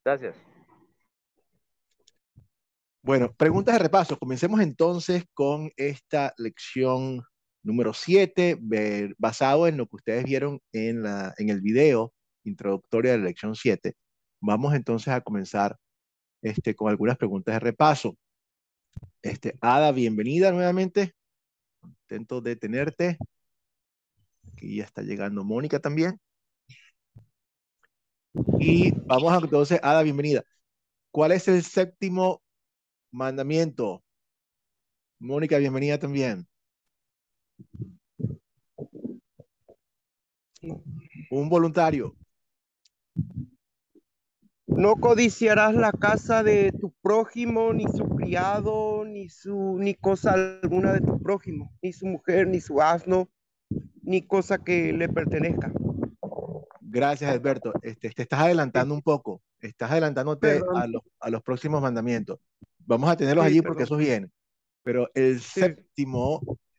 Gracias. Bueno, preguntas de repaso. Comencemos entonces con esta lección número 7, basado en lo que ustedes vieron en el video introductorio de la lección 7. Vamos entonces a comenzar con algunas preguntas de repaso. Ada, bienvenida nuevamente. Intento de tenerte. Aquí ya está llegando Mónica también. Y vamos a entonces, Ada, bienvenida. ¿Cuál es el séptimo mandamiento? Mónica, bienvenida también. Un voluntario. No codiciarás la casa de tu prójimo, ni su criado, ni cosa alguna de tu prójimo, ni su mujer, ni su asno, ni cosa que le pertenezca. Gracias, Alberto. Te estás adelantando un poco. Estás adelantándote Perdón, a los próximos mandamientos. Vamos a tenerlos sí, allí porque perdón. esos vienen. Pero Sí.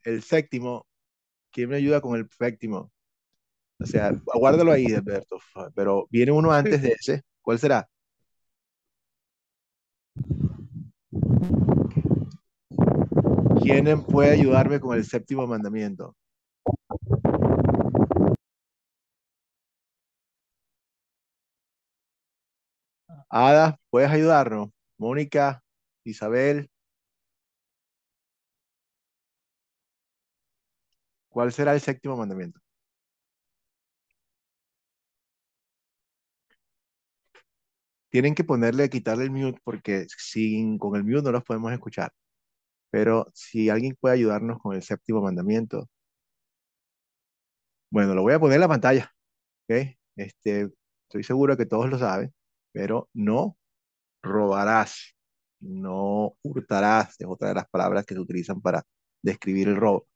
el séptimo, ¿quién me ayuda con el séptimo? O sea, aguárdalo ahí, Alberto. Pero viene uno Sí. antes de ese. ¿Cuál será? ¿Quién puede ayudarme con el séptimo mandamiento? Ada, ¿puedes ayudarnos? Mónica, Isabel, ¿cuál será el séptimo mandamiento? Tienen que quitarle el mute porque con el mute no los podemos escuchar. Pero si alguien puede ayudarnos con el séptimo mandamiento, bueno, lo voy a poner en la pantalla, ¿ok? Estoy seguro que todos lo saben, pero no robarás, no hurtarás, es otra de las palabras que se utilizan para describir el robo.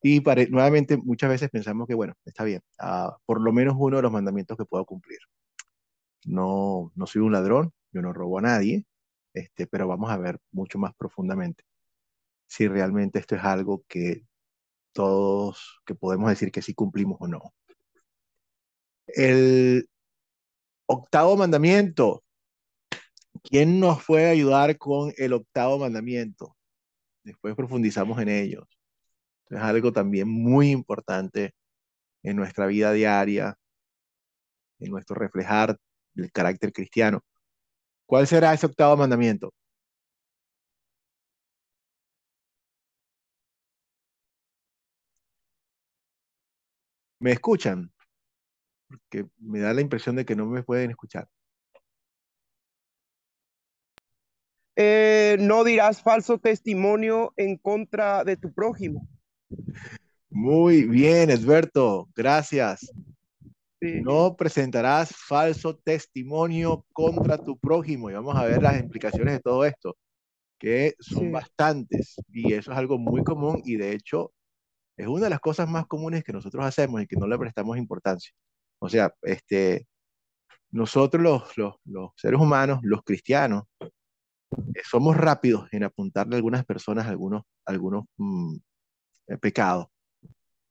Y nuevamente, muchas veces pensamos que, bueno, está bien, por lo menos uno de los mandamientos que puedo cumplir. No, no soy un ladrón, yo no robo a nadie, pero vamos a ver mucho más profundamente si realmente esto es algo que todos, que podemos decir que sí cumplimos o no. El octavo mandamiento. ¿Quién nos puede ayudar con el octavo mandamiento? Después profundizamos en ellos. Es algo también muy importante en nuestra vida diaria, en nuestro reflejar el carácter cristiano. ¿Cuál será ese octavo mandamiento? ¿Me escuchan? Que me da la impresión de que no me pueden escuchar. No dirás falso testimonio en contra de tu prójimo. Muy bien, Edberto, gracias. Sí, No presentarás falso testimonio contra tu prójimo. Y vamos a ver las implicaciones de todo esto, que son sí. bastantes. Y eso es algo muy común y de hecho es una de las cosas más comunes que nosotros hacemos y que no le prestamos importancia. O sea, nosotros los seres humanos, los cristianos, somos rápidos en apuntarle a algunas personas algunos pecados,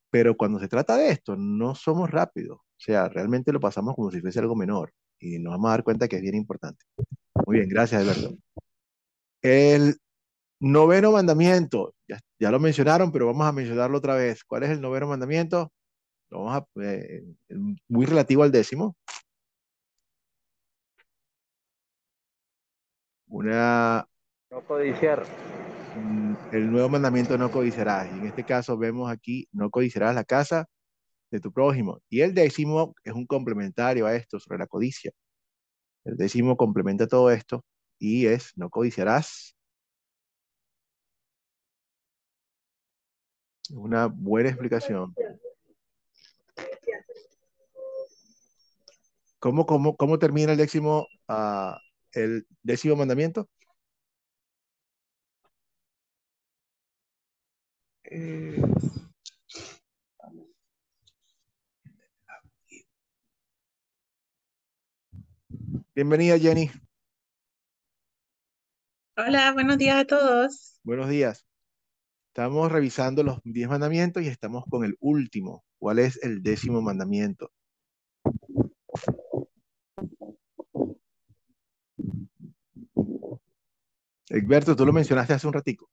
pero cuando se trata de esto, no somos rápidos. O sea, realmente lo pasamos como si fuese algo menor y nos vamos a dar cuenta que es bien importante. Muy bien, gracias, Alberto. El noveno mandamiento, ya lo mencionaron, pero vamos a mencionarlo otra vez. ¿Cuál es el noveno mandamiento? Muy relativo al décimo. Una, No codiciar. el nuevo mandamiento no codiciarás. Y en este caso vemos aquí, no codiciarás la casa de tu prójimo. Y el décimo es un complementario a esto sobre la codicia. El décimo complementa todo esto y es, no codiciarás. Una buena explicación. ¿Cómo termina el décimo mandamiento? Eh, Bienvenida, Jenny. Hola, buenos días a todos. Buenos días. Estamos revisando los 10 mandamientos y estamos con el último. ¿Cuál es el décimo mandamiento? Egberto, tú lo mencionaste hace un ratico.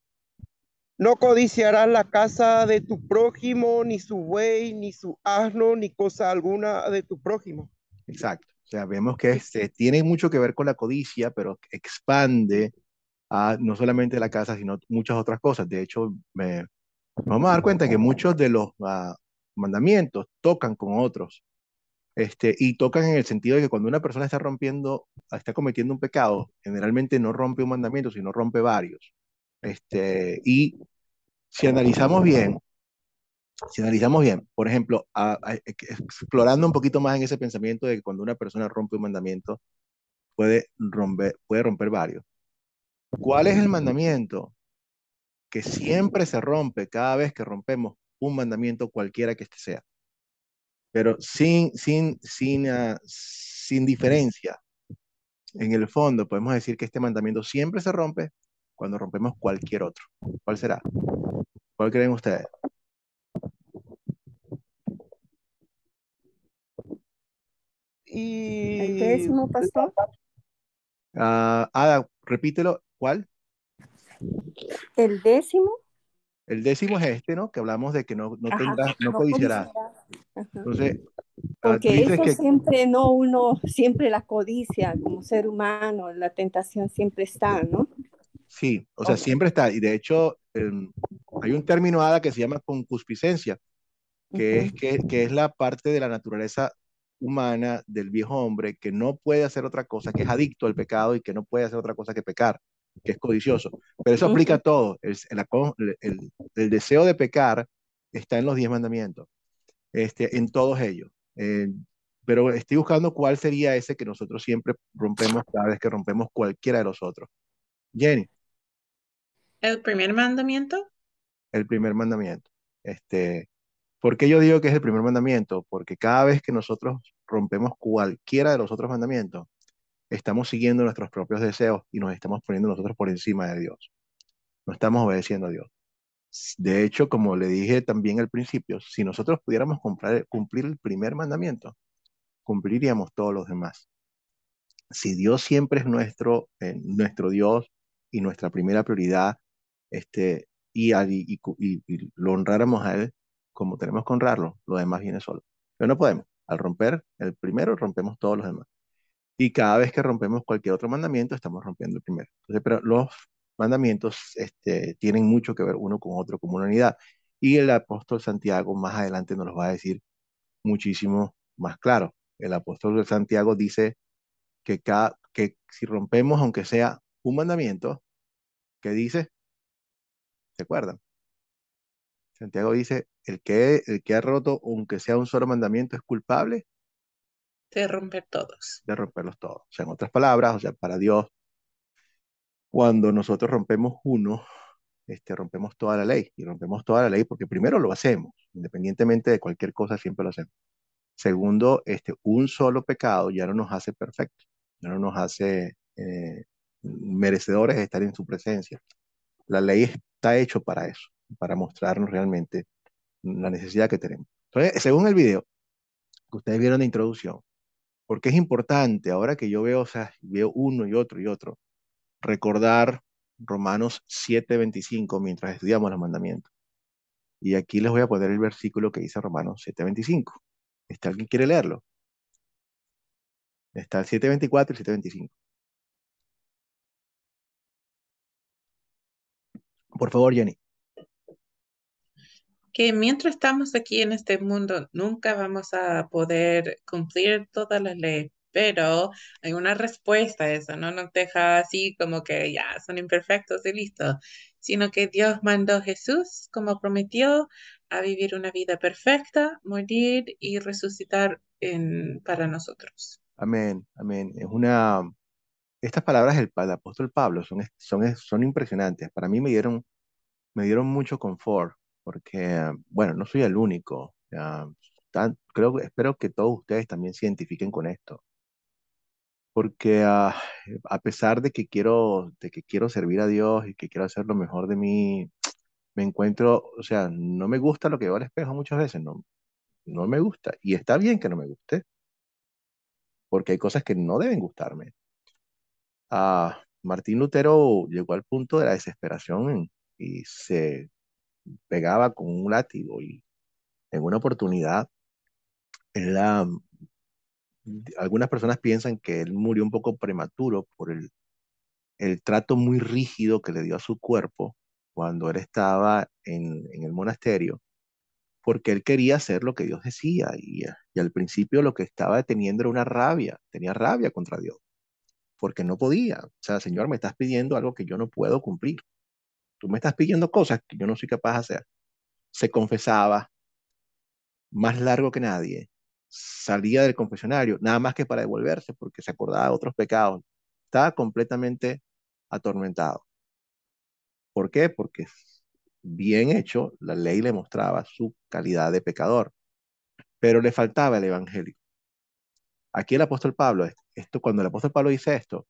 No codiciarás la casa de tu prójimo, ni su buey, ni su asno, ni cosa alguna de tu prójimo. Exacto. O sea, vemos que tiene mucho que ver con la codicia, pero expande a no solamente la casa, sino muchas otras cosas. De hecho, nos vamos a dar cuenta que muchos de los mandamientos tocan con otros. Y tocan en el sentido de que cuando una persona está rompiendo, está cometiendo un pecado, generalmente no rompe un mandamiento, sino rompe varios. Y si analizamos bien, si analizamos bien, por ejemplo, explorando un poquito más en ese pensamiento de que cuando una persona rompe un mandamiento, puede romper varios. ¿Cuál es el mandamiento que siempre se rompe cada vez que rompemos un mandamiento cualquiera que este sea? Pero sin diferencia. En el fondo, podemos decir que este mandamiento siempre se rompe cuando rompemos cualquier otro. ¿Cuál será? ¿Cuál creen ustedes? El Y 10º, pastor. Ada, repítelo. ¿Cuál? El 10º. El décimo es este, ¿no? Que hablamos de que no Ajá, tendrás, no no codiciarás. codiciarás. Ajá. Entonces, tú Porque dices eso que siempre, no, uno, siempre la codicia como ser humano, la tentación siempre está, ¿no? sí, o sea, Ok. siempre está. Y de hecho, hay un término, Ada, que se llama concupiscencia, Ujú, que es la parte de la naturaleza humana del viejo hombre que no puede hacer otra cosa, que es adicto al pecado y que no puede hacer otra cosa que pecar, que es codicioso. Pero eso aplica a ujú. todo. El deseo de pecar está en los 10 mandamientos, en todos ellos. Pero estoy buscando cuál sería ese que nosotros siempre rompemos cada vez que rompemos cualquiera de los otros. Jenny, El primer mandamiento, el primer mandamiento. ¿Por qué yo digo que es el primer mandamiento? Porque cada vez que nosotros rompemos cualquiera de los otros mandamientos, estamos siguiendo nuestros propios deseos y nos estamos poniendo nosotros por encima de Dios. No estamos obedeciendo a Dios. De hecho, como le dije también al principio, si nosotros pudiéramos cumplir el primer mandamiento, cumpliríamos todos los demás. Si Dios siempre es nuestro Dios y nuestra primera prioridad, y lo honráramos a Él como tenemos que honrarlo, lo demás viene solo. Pero no podemos. Al romper el primero, rompemos todos los demás. Y cada vez que rompemos cualquier otro mandamiento, estamos rompiendo el primero. Entonces, pero los mandamientos tienen mucho que ver uno con otro, como una unidad. Y el apóstol Santiago más adelante nos los va a decir muchísimo más claro. El apóstol Santiago dice que si rompemos, aunque sea un mandamiento, ¿qué dice? ¿Se acuerdan? Santiago dice, el que ha roto, aunque sea un solo mandamiento, es culpable de romper todos. de romperlos todos. O sea, en otras palabras, o sea, para Dios, cuando nosotros rompemos uno, rompemos toda la ley. Y rompemos toda la ley porque primero lo hacemos, independientemente de cualquier cosa, siempre lo hacemos. Segundo, un solo pecado ya no nos hace perfectos, ya no nos hace merecedores de estar en su presencia. La ley está hecho para eso, para mostrarnos realmente la necesidad que tenemos. Entonces, según el video que ustedes vieron de introducción, porque es importante, ahora que yo veo, o sea, veo uno y otro, recordar Romanos 7:25 mientras estudiamos los mandamientos. Y aquí les voy a poner el versículo que dice Romanos 7:25. ¿Alguien quiere leerlo? Está el 7:24 y el 7:25. Por favor, Jenny. Que mientras estamos aquí en este mundo, nunca vamos a poder cumplir todas las leyes, pero hay una respuesta a eso, no nos deja así como que ya son imperfectos y listo, sino que Dios mandó a Jesús, como prometió, a vivir una vida perfecta, morir y resucitar para nosotros. Amén, amén. Estas palabras del apóstol Pablo son impresionantes. Para mí me dieron mucho confort, porque, bueno, no soy el único. Espero que todos ustedes también se identifiquen con esto, porque a pesar de que quiero servir a Dios y que quiero hacer lo mejor de mí, me encuentro, o sea, no me gusta lo que veo al espejo muchas veces, no me gusta. Y está bien que no me guste, porque hay cosas que no deben gustarme. Martín Lutero llegó al punto de la desesperación y se pegaba con un látigo y en una oportunidad, él, algunas personas piensan que él murió un poco prematuro por el trato muy rígido que le dio a su cuerpo cuando él estaba en el monasterio, porque él quería hacer lo que Dios decía y al principio lo que estaba teniendo era una rabia, tenía rabia contra Dios, porque no podía. O sea, Señor, me estás pidiendo algo que yo no puedo cumplir. Tú me estás pidiendo cosas que yo no soy capaz de hacer. Se confesaba más largo que nadie, salía del confesionario, nada más que para devolverse, porque se acordaba de otros pecados. Estaba completamente atormentado. ¿Por qué? Porque bien hecho, la ley le mostraba su calidad de pecador, pero le faltaba el evangelio. Aquí el apóstol Pablo, cuando el apóstol Pablo dice esto,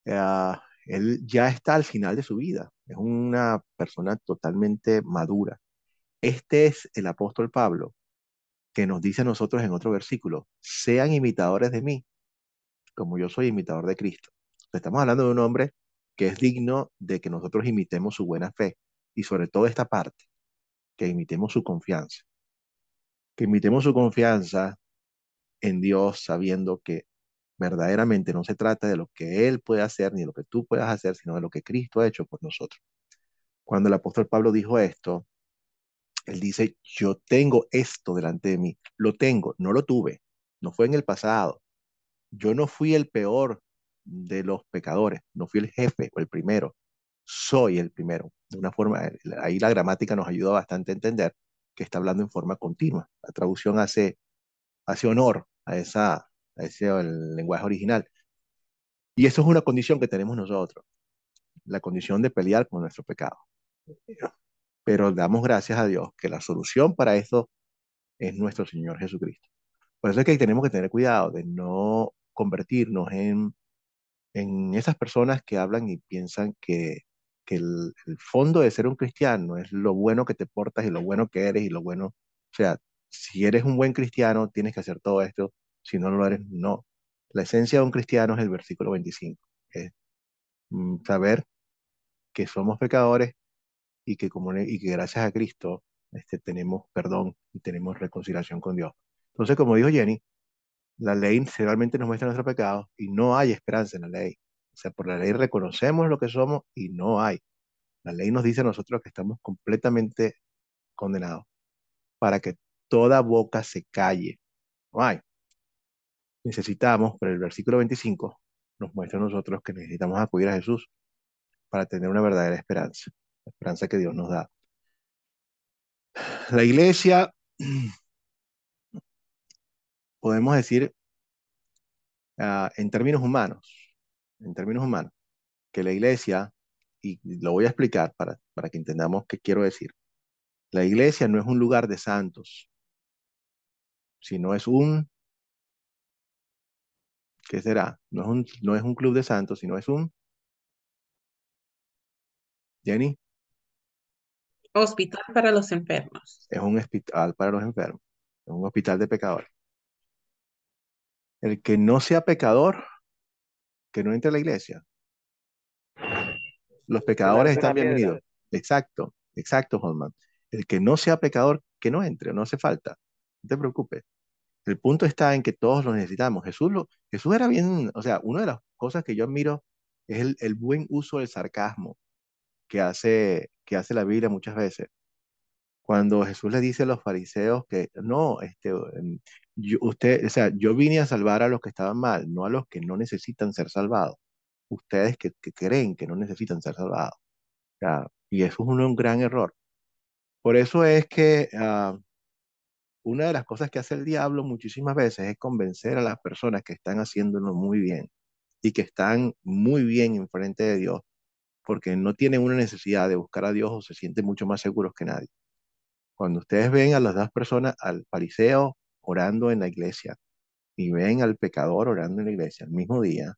él ya está al final de su vida, es una persona totalmente madura. Este es el apóstol Pablo que nos dice a nosotros en otro versículo, sean imitadores de mí, como yo soy imitador de Cristo. Estamos hablando de un hombre que es digno de que nosotros imitemos su buena fe y sobre todo esta parte, que imitemos su confianza, que imitemos su confianza en Dios sabiendo que verdaderamente no se trata de lo que Él puede hacer ni de lo que tú puedas hacer, sino de lo que Cristo ha hecho por nosotros. Cuando el apóstol Pablo dijo esto, él dice, yo tengo esto delante de mí, lo tengo, no lo tuve, no fue en el pasado. Yo no fui el peor de los pecadores, no fui el jefe o el primero, soy el primero. De una forma, ahí la gramática nos ayuda bastante a entender que está hablando en forma continua. La traducción hace honor a ese el lenguaje original. Y eso es una condición que tenemos nosotros, la condición de pelear con nuestro pecado. Pero damos gracias a Dios que la solución para eso es nuestro Señor Jesucristo. Por eso es que tenemos que tener cuidado de no convertirnos en esas personas que hablan y piensan que el fondo de ser un cristiano es lo bueno que te portas y lo bueno que eres y lo bueno, o sea, si eres un buen cristiano tienes que hacer todo esto, si no lo eres, no. La esencia de un cristiano es el versículo 25, es saber que somos pecadores y que gracias a Cristo tenemos perdón y tenemos reconciliación con Dios. Entonces, como dijo Jenny, la ley realmente nos muestra nuestros pecados y no hay esperanza en la ley. O sea, por la ley reconocemos lo que somos y no hay. La ley nos dice a nosotros que estamos completamente condenados para que toda boca se calle. No hay. Necesitamos, pero el versículo 25 nos muestra a nosotros que necesitamos acudir a Jesús para tener una verdadera esperanza, la esperanza que Dios nos da. La iglesia, podemos decir, en términos humanos, que la iglesia, y lo voy a explicar para que entendamos qué quiero decir, la iglesia no es un lugar de santos, sino es ¿qué será? No es un club de santos, sino Jenny, Hospital para los enfermos. es un hospital para los enfermos, es un hospital de pecadores. El que no sea pecador, que no entre a la iglesia. Los Se pecadores lanza están una piedra. bienvenidos. Exacto, exacto, Holman. El que no sea pecador, que no entre, no hace falta. No te preocupes. El punto está en que todos lo necesitamos. Jesús era bien, o sea, una de las cosas que yo admiro es el buen uso del sarcasmo que hace la Biblia muchas veces. Cuando Jesús le dice a los fariseos que no, o sea, yo vine a salvar a los que estaban mal, no a los que no necesitan ser salvados. Ustedes que creen que no necesitan ser salvados. O sea, y eso es un gran error. Por eso es que una de las cosas que hace el diablo muchísimas veces es convencer a las personas que están haciéndolo muy bien y que están muy bien enfrente de Dios, porque no tienen una necesidad de buscar a Dios o se sienten mucho más seguros que nadie. Cuando ustedes ven a las dos personas, al fariseo orando en la iglesia y ven al pecador orando en la iglesia al mismo día,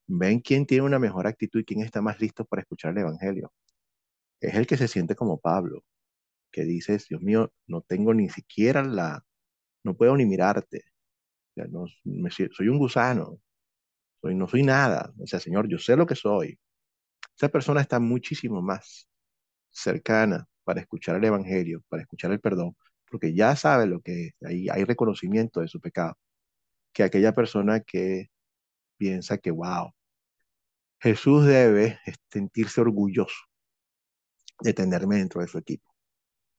ven quién tiene una mejor actitud y quién está más listo para escuchar el evangelio. Es el que se siente como Pablo, que dice, Dios mío, no tengo ni siquiera no puedo ni mirarte. O sea, soy un gusano, no soy nada. O sea, Señor, yo sé lo que soy. Esa persona está muchísimo más cercana para escuchar el Evangelio, para escuchar el perdón, porque ya sabe lo que es, hay reconocimiento de su pecado, que aquella persona que piensa que, wow, Jesús debe sentirse orgulloso de tenerme dentro de su equipo.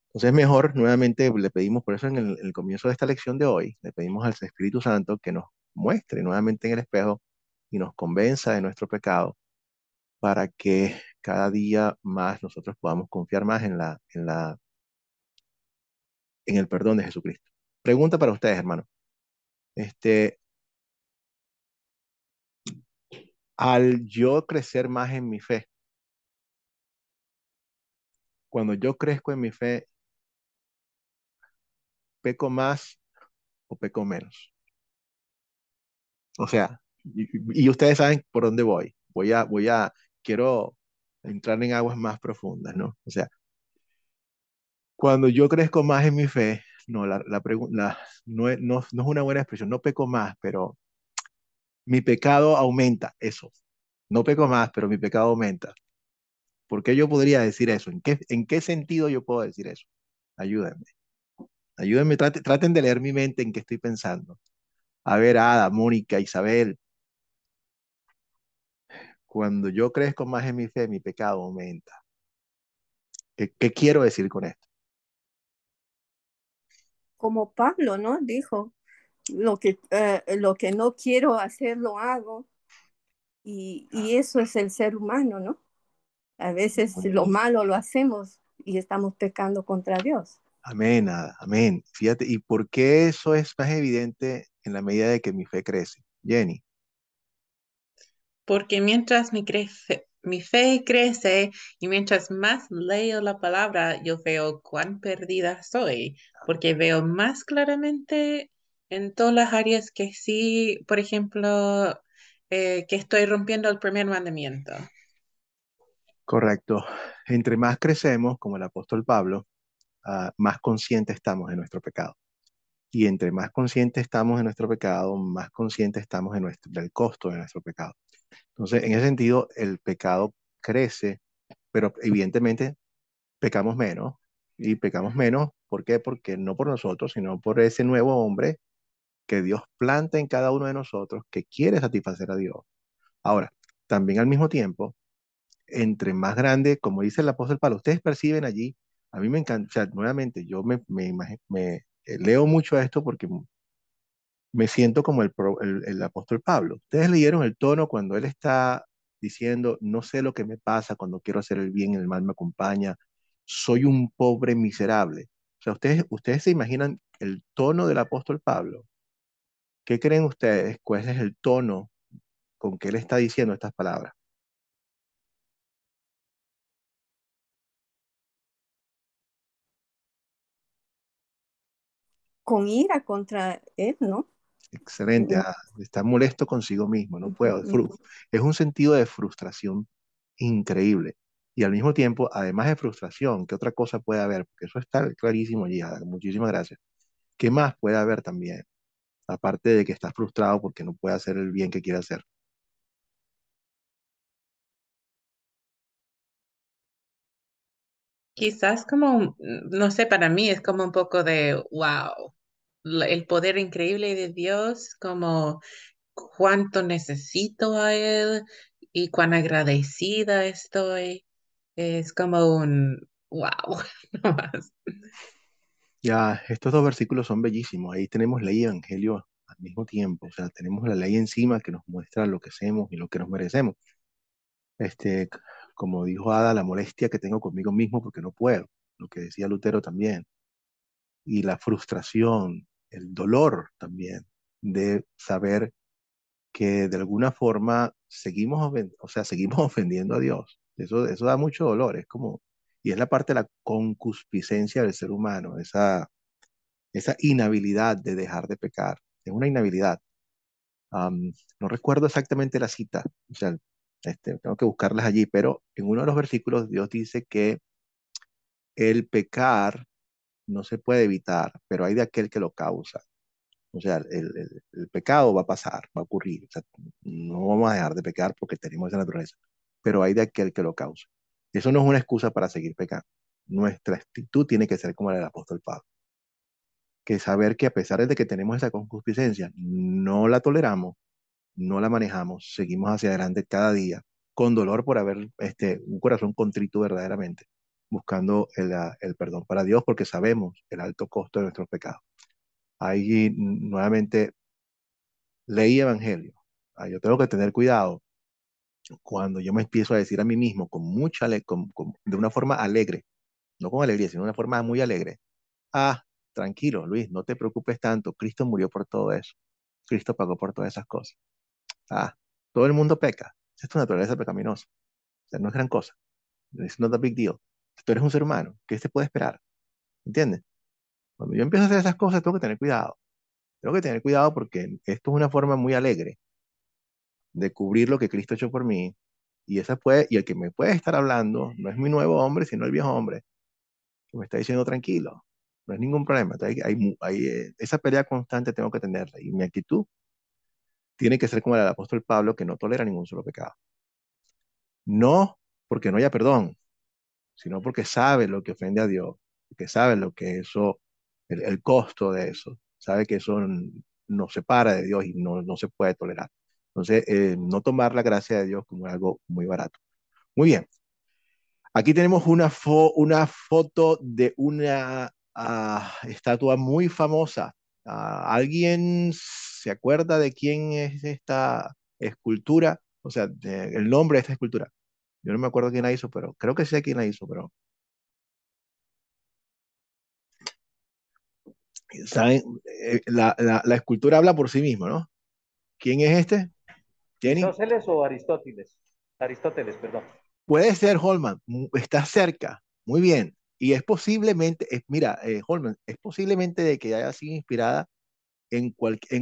Entonces, mejor, nuevamente, le pedimos, por eso en el comienzo de esta lección de hoy, le pedimos al Espíritu Santo que nos muestre nuevamente en el espejo y nos convenza de nuestro pecado para que cada día más nosotros podamos confiar más en el perdón de Jesucristo. Pregunta para ustedes, hermano. Este, al yo crecer más en mi fe, cuando yo crezco en mi fe, ¿peco más o peco menos? O sea, y ustedes saben por dónde voy. Quiero entrar en aguas más profundas, ¿no? O sea, cuando yo crezco más en mi fe, no, no es una buena expresión, no peco más, pero mi pecado aumenta, eso. No peco más, pero mi pecado aumenta. ¿Por qué yo podría decir eso? En qué sentido yo puedo decir eso? Ayúdenme. Ayúdenme, traten de leer mi mente en qué estoy pensando. A ver, Ada, Mónica, Isabel, cuando yo crezco más en mi fe, mi pecado aumenta. ¿Qué quiero decir con esto? Como Pablo, ¿no? Dijo, lo que no quiero hacer lo hago y eso es el ser humano, ¿no? A veces lo malo lo hacemos y estamos pecando contra Dios. Amén, Ada, amén. Fíjate, ¿y por qué eso es más evidente en la medida de que mi fe crece? Jenny, Porque mientras mi fe crece y mientras más leo la palabra, yo veo cuán perdida soy, porque veo más claramente en todas las áreas que sí, por ejemplo, que estoy rompiendo el primer mandamiento. correcto. Entre más crecemos, como el apóstol Pablo, más conscientes estamos de nuestro pecado. Y entre más conscientes estamos de nuestro pecado, más conscientes estamos del costo de nuestro pecado. Entonces, en ese sentido, el pecado crece, pero evidentemente pecamos menos. Y pecamos menos, ¿por qué? Porque no por nosotros, sino por ese nuevo hombre que Dios planta en cada uno de nosotros que quiere satisfacer a Dios. Ahora, también al mismo tiempo, entre más grande, como dice el apóstol Pablo, ustedes perciben allí, a mí me encanta, o sea, nuevamente, yo leo mucho esto porque me siento como el apóstol Pablo. Ustedes leyeron el tono cuando él está diciendo, no sé lo que me pasa cuando quiero hacer el bien, el mal me acompaña, soy un pobre miserable. O sea, ustedes se imaginan el tono del apóstol Pablo. ¿Qué creen ustedes? ¿Cuál es el tono con que él está diciendo estas palabras? Con ira contra él, ¿no? Excelente, está molesto consigo mismo, no puedo. Es un sentido de frustración increíble. Y al mismo tiempo, además de frustración, ¿qué otra cosa puede haber? Porque eso está clarísimo allí, Ada, muchísimas gracias. ¿Qué más puede haber también? Aparte de que está frustrado porque no puede hacer el bien que quiere hacer. Quizás como, no sé, para mí es como un poco de, wow, el poder increíble de Dios, como cuánto necesito a Él y cuán agradecida estoy. Es como un, wow, no más. Ya, estos dos versículos son bellísimos. Ahí tenemos ley y evangelio al mismo tiempo. O sea, tenemos la ley encima que nos muestra lo que hacemos y lo que nos merecemos. Este, como dijo Ada, la molestia que tengo conmigo mismo porque no puedo, lo que decía Lutero también, y la frustración, el dolor también de saber que de alguna forma o sea, seguimos ofendiendo a Dios. Eso da mucho dolor, es como, y es la parte de la concupiscencia del ser humano, esa inhabilidad de dejar de pecar, es una inhabilidad. No recuerdo exactamente la cita, o sea, tengo que buscarlas allí, pero en uno de los versículos Dios dice que el pecar no se puede evitar, pero hay de aquel que lo causa. O sea, el pecado va a pasar, va a ocurrir. O sea, no vamos a dejar de pecar porque tenemos esa naturaleza, pero hay de aquel que lo causa. Eso no es una excusa para seguir pecando. Nuestra actitud tiene que ser como la del apóstol Pablo, que saber que a pesar de que tenemos esa concupiscencia, no la toleramos, no la manejamos, seguimos hacia adelante cada día con dolor por haber un corazón contrito verdaderamente, buscando el perdón para Dios porque sabemos el alto costo de nuestros pecados. Ahí nuevamente leí Evangelio. Yo tengo que tener cuidado cuando yo me empiezo a decir a mí mismo con de una forma alegre, no con alegría, sino de una forma muy alegre. Ah, tranquilo, Luis, no te preocupes tanto. Cristo murió por todo eso. Cristo pagó por todas esas cosas. Ah, todo el mundo peca. Esa es tu naturaleza pecaminosa. O sea, no es gran cosa. It's not a big deal. Tú eres un ser humano. ¿Qué se puede esperar? ¿Entiendes? Cuando yo empiezo a hacer esas cosas, tengo que tener cuidado. Tengo que tener cuidado porque esto es una forma muy alegre de cubrir lo que Cristo ha hecho por mí. Y el que me puede estar hablando no es mi nuevo hombre, sino el viejo hombre, que me está diciendo tranquilo, no es ningún problema. Entonces, esa pelea constante tengo que tenerla. Y mi actitud tiene que ser como la del apóstol Pablo, que no tolera ningún solo pecado. No porque no haya perdón, sino porque sabe lo que ofende a Dios, que sabe lo que eso, el costo de eso, sabe que eso nos separa de Dios y no se puede tolerar. Entonces, no tomar la gracia de Dios como algo muy barato. Muy bien. Aquí tenemos una foto de una estatua muy famosa. ¿Alguien se acuerda de quién es esta escultura? O sea, el nombre de esta escultura. Yo no me acuerdo quién la hizo, pero creo que sé quién la hizo, pero ¿saben? La escultura habla por sí misma, ¿no? ¿Quién es este? Jenny. ¿Isósceles o Aristóteles? Aristóteles, perdón. Puede ser Holman, está cerca, muy bien. Y es posiblemente, mira, Holman, es posiblemente de que haya sido inspirada en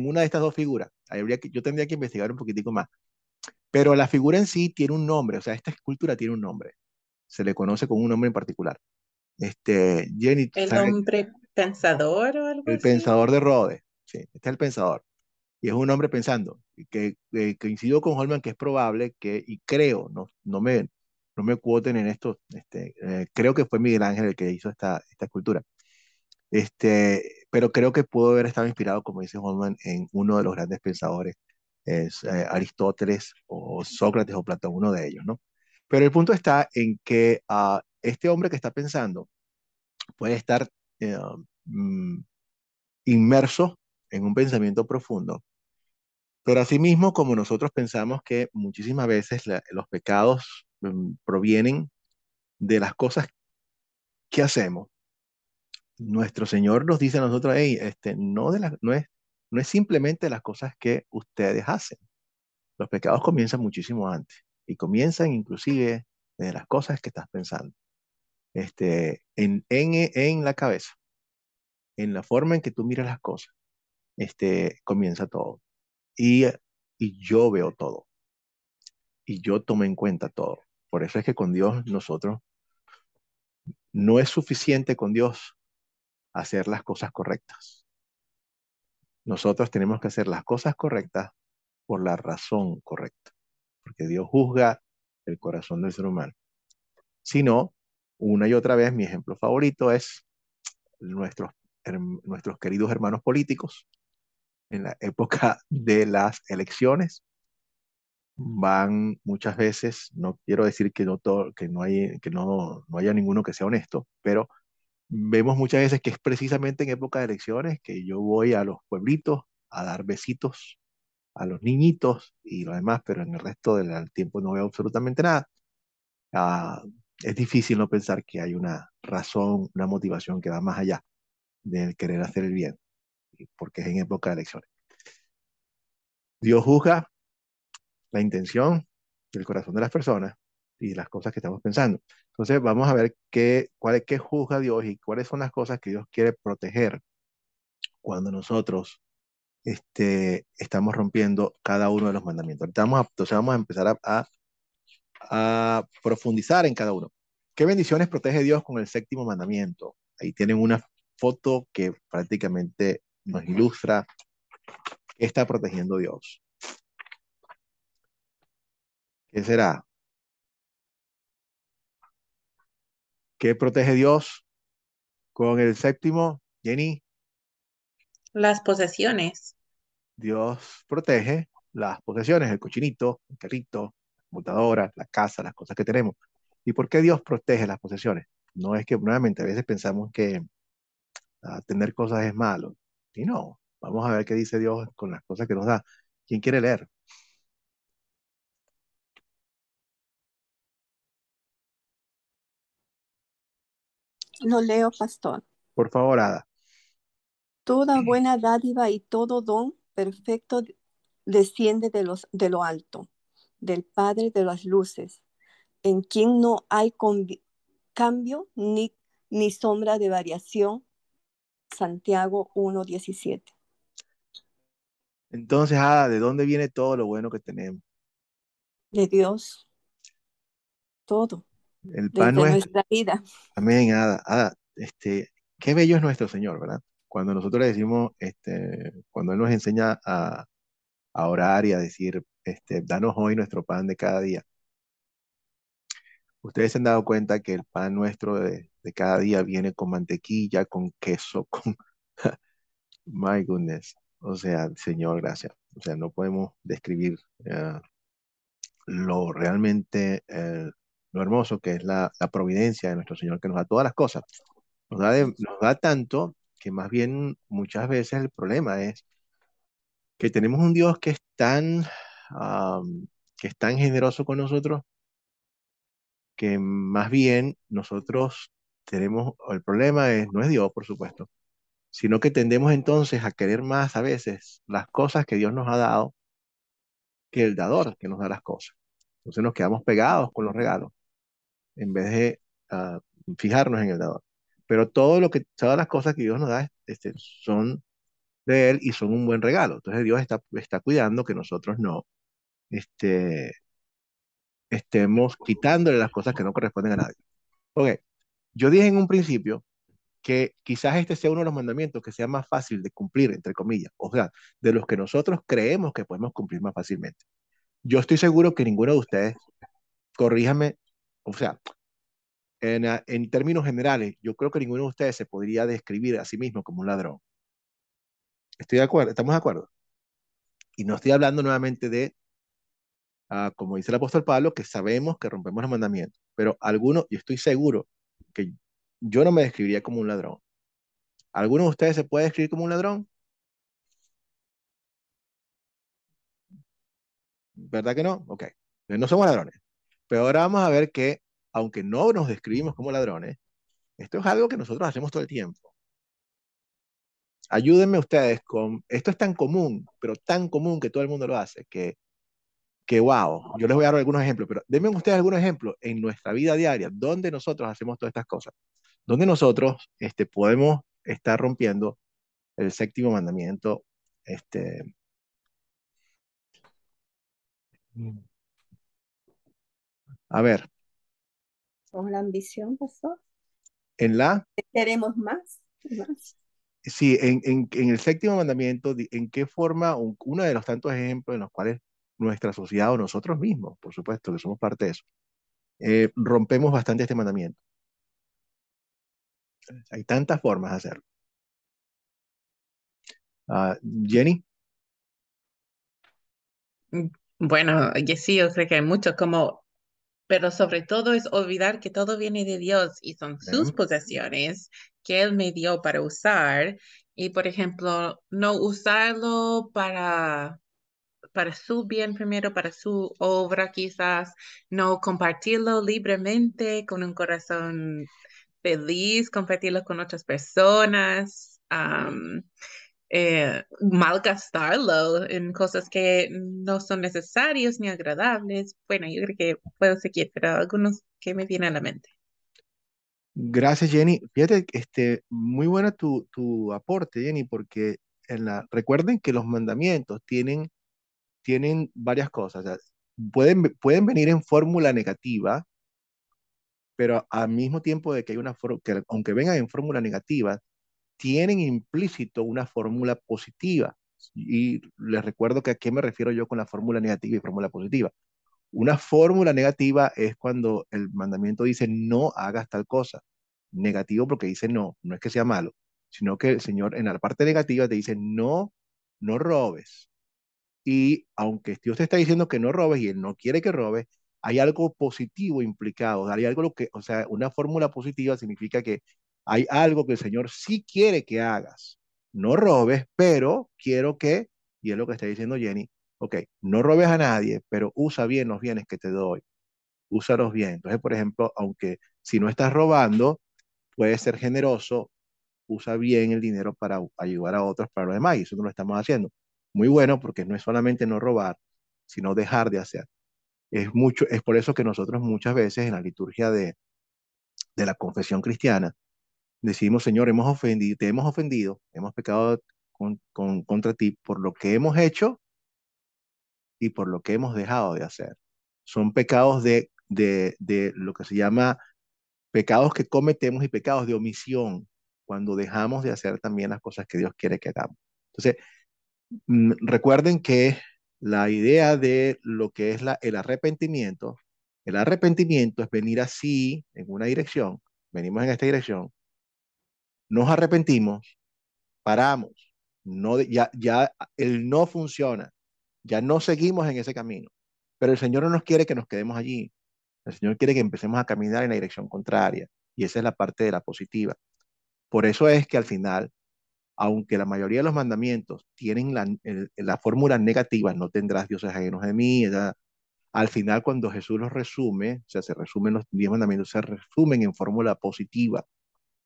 una de estas dos figuras. Yo tendría que investigar un poquitico más. Pero la figura en sí tiene un nombre, o sea, esta escultura tiene un nombre. Se le conoce con un nombre en particular. Jenny, El ¿sabe? hombre pensador o algo El así. pensador de Rhodes. Sí, este es el pensador. Y es un hombre pensando. Y que coincido con Holman que es probable que, y creo, no me cuoten en esto, creo que fue Miguel Ángel el que hizo esta escultura. Pero creo que pudo haber estado inspirado, como dice Holman, en uno de los grandes pensadores, es Aristóteles o Sócrates o Platón, uno de ellos, ¿no? Pero el punto está en que este hombre que está pensando puede estar eh, mm, inmerso en un pensamiento profundo, pero asimismo, como nosotros pensamos que muchísimas veces los pecados provienen de las cosas que hacemos, nuestro Señor nos dice a nosotros, hey, no es simplemente las cosas que ustedes hacen. Los pecados comienzan muchísimo antes y comienzan inclusive de las cosas que estás pensando. En la cabeza, en la forma en que tú miras las cosas, comienza todo. Y, y yo veo todo y yo tomo en cuenta todo. Por eso es que con Dios nosotros no es suficiente con Dios hacer las cosas correctas. Nosotros tenemos que hacer las cosas correctas por la razón correcta, porque Dios juzga el corazón del ser humano. Si no, una y otra vez, mi ejemplo favorito es nuestros, nuestros queridos hermanos políticos en la época de las elecciones. Van muchas veces, no quiero decir que no haya ninguno que sea honesto, pero vemos muchas veces que es precisamente en época de elecciones que yo voy a los pueblitos a dar besitos a los niñitos y lo demás, pero en el resto del tiempo no veo absolutamente nada. Ah, es difícil no pensar que hay una razón, una motivación que va más allá del querer hacer el bien, porque es en época de elecciones. Dios juzga la intención del corazón de las personas y las cosas que estamos pensando. Entonces vamos a ver qué juzga Dios y cuáles son las cosas que Dios quiere proteger cuando nosotros estamos rompiendo cada uno de los mandamientos. Entonces vamos a empezar a profundizar en cada uno. ¿Qué bendiciones protege Dios con el séptimo mandamiento? Ahí tienen una foto que prácticamente nos ilustra ¿Qué está protegiendo Dios? ¿Qué será? ¿Qué protege Dios con el séptimo? Jenny, Las posesiones. Dios protege las posesiones, el cochinito, el carrito, la computadora, la casa, las cosas que tenemos. ¿Y por qué Dios protege las posesiones? No es que nuevamente a veces pensamos que tener cosas es malo. Y no, vamos a ver qué dice Dios con las cosas que nos da. ¿Quién quiere leer? Lo leo, pastor. Por favor, Ada. Toda buena dádiva y todo don perfecto desciende de lo alto, del Padre de las luces, en quien no hay cambio ni sombra de variación. Santiago 1:17. Entonces, Ada, ¿de dónde viene todo lo bueno que tenemos? De Dios, todo, El pan desde nuestro. nuestra vida. Amén, Ada. Ada, qué bello es nuestro Señor, ¿verdad? Cuando nosotros le decimos, cuando Él nos enseña a orar y a decir, danos hoy nuestro pan de cada día. Ustedes se han dado cuenta que el pan nuestro de cada día viene con mantequilla, con queso, con... My goodness. O sea, Señor, gracias. O sea, no podemos describir lo realmente, lo hermoso que es la providencia de nuestro Señor, que nos da todas las cosas. Nos da tanto que más bien muchas veces el problema es que tenemos un Dios que es tan generoso con nosotros que más bien nosotros tenemos, el problema es, no es Dios, por supuesto, sino que tendemos entonces a querer más a veces las cosas que Dios nos ha dado que el dador que nos da las cosas. Entonces nos quedamos pegados con los regalos en vez de ah, fijarnos en el dador. Pero todas las cosas que Dios nos da son de Él y son un buen regalo. Entonces Dios está cuidando que nosotros no este, estemos quitándole las cosas que no corresponden a nadie. Ok, yo dije en un principio que quizás este sea uno de los mandamientos que sea más fácil de cumplir, entre comillas, o sea, de los que nosotros creemos que podemos cumplir más fácilmente. Yo estoy seguro que ninguno de ustedes, corríjame, o sea, en términos generales, yo creo que ninguno de ustedes se podría describir a sí mismo como un ladrón. Estoy de acuerdo, estamos de acuerdo. Y no estoy hablando nuevamente de, como dice el apóstol Pablo, que sabemos que rompemos los mandamientos, pero algunos, yo estoy seguro que yo no me describiría como un ladrón. ¿Alguno de ustedes se puede describir como un ladrón? ¿Verdad que no? Ok. Entonces no somos ladrones. Pero ahora vamos a ver que, aunque no nos describimos como ladrones, esto es algo que nosotros hacemos todo el tiempo. Ayúdenme ustedes con, esto es tan común, pero tan común que todo el mundo lo hace, que wow, yo les voy a dar algunos ejemplos, pero denme ustedes algunos ejemplos en nuestra vida diaria, donde nosotros hacemos todas estas cosas, donde nosotros podemos estar rompiendo el séptimo mandamiento. Este, a ver, Con la ambición, pastor. en la Queremos más y más. sí, en el séptimo mandamiento, ¿en qué forma, uno de los tantos ejemplos en los cuales nuestra sociedad o nosotros mismos, por supuesto, que somos parte de eso, rompemos bastante este mandamiento? Hay tantas formas de hacerlo. Jenny, Mm, Bueno, y sí, yo creo que hay mucho como, pero sobre todo es olvidar que todo viene de Dios y son sus amén. posesiones que Él me dio para usar. Y, por ejemplo, no usarlo para su bien primero, para su obra quizás, no compartirlo libremente con un corazón feliz, compartirlo con otras personas, malgastarlo en cosas que no son necesarias ni agradables. Bueno, yo creo que puedo seguir, pero algunos que me vienen a la mente. Gracias, Jenny. Fíjate, muy buena tu aporte, Jenny, porque recuerden que los mandamientos tienen varias cosas. O sea, pueden venir en fórmula negativa, pero al mismo tiempo de que hay que aunque vengan en fórmula negativa, tienen implícito una fórmula positiva. Y les recuerdo que a qué me refiero yo con la fórmula negativa y fórmula positiva. Una fórmula negativa es cuando el mandamiento dice no hagas tal cosa. Negativo porque dice no, no es que sea malo, sino que el Señor en la parte negativa te dice no, no robes. Y aunque Dios te está diciendo que no robes y Él no quiere que robes, hay algo positivo implicado. Hay algo que, o sea, una fórmula positiva significa que hay algo que el Señor sí quiere que hagas. No robes, pero quiero que, y es lo que está diciendo Jenny, ok, no robes a nadie, pero usa bien los bienes que te doy. Úsalos bien. Entonces, por ejemplo, aunque si no estás robando, puedes ser generoso, usa bien el dinero para ayudar a otros para lo demás, y eso no lo estamos haciendo. Muy bueno, porque no es solamente no robar, sino dejar de hacer. Es por eso que nosotros muchas veces en la liturgia de la confesión cristiana decimos, Señor, hemos ofendido, te hemos ofendido, hemos pecado contra ti por lo que hemos hecho y por lo que hemos dejado de hacer. Son pecados de lo que se llama pecados que cometemos y pecados de omisión, cuando dejamos de hacer también las cosas que Dios quiere que hagamos. Entonces, recuerden que la idea de lo que es el arrepentimiento es venir así, en una dirección, venimos en esta dirección, nos arrepentimos, paramos, no, ya el no funciona, ya no seguimos en ese camino, pero el Señor no nos quiere que nos quedemos allí, el Señor quiere que empecemos a caminar en la dirección contraria, y esa es la parte de la positiva. Por eso es que al final, aunque la mayoría de los mandamientos tienen la fórmula negativa, no tendrás dioses ajenos de mí, al final cuando Jesús los resume, o sea, se resumen los 10 mandamientos, se resumen en fórmula positiva.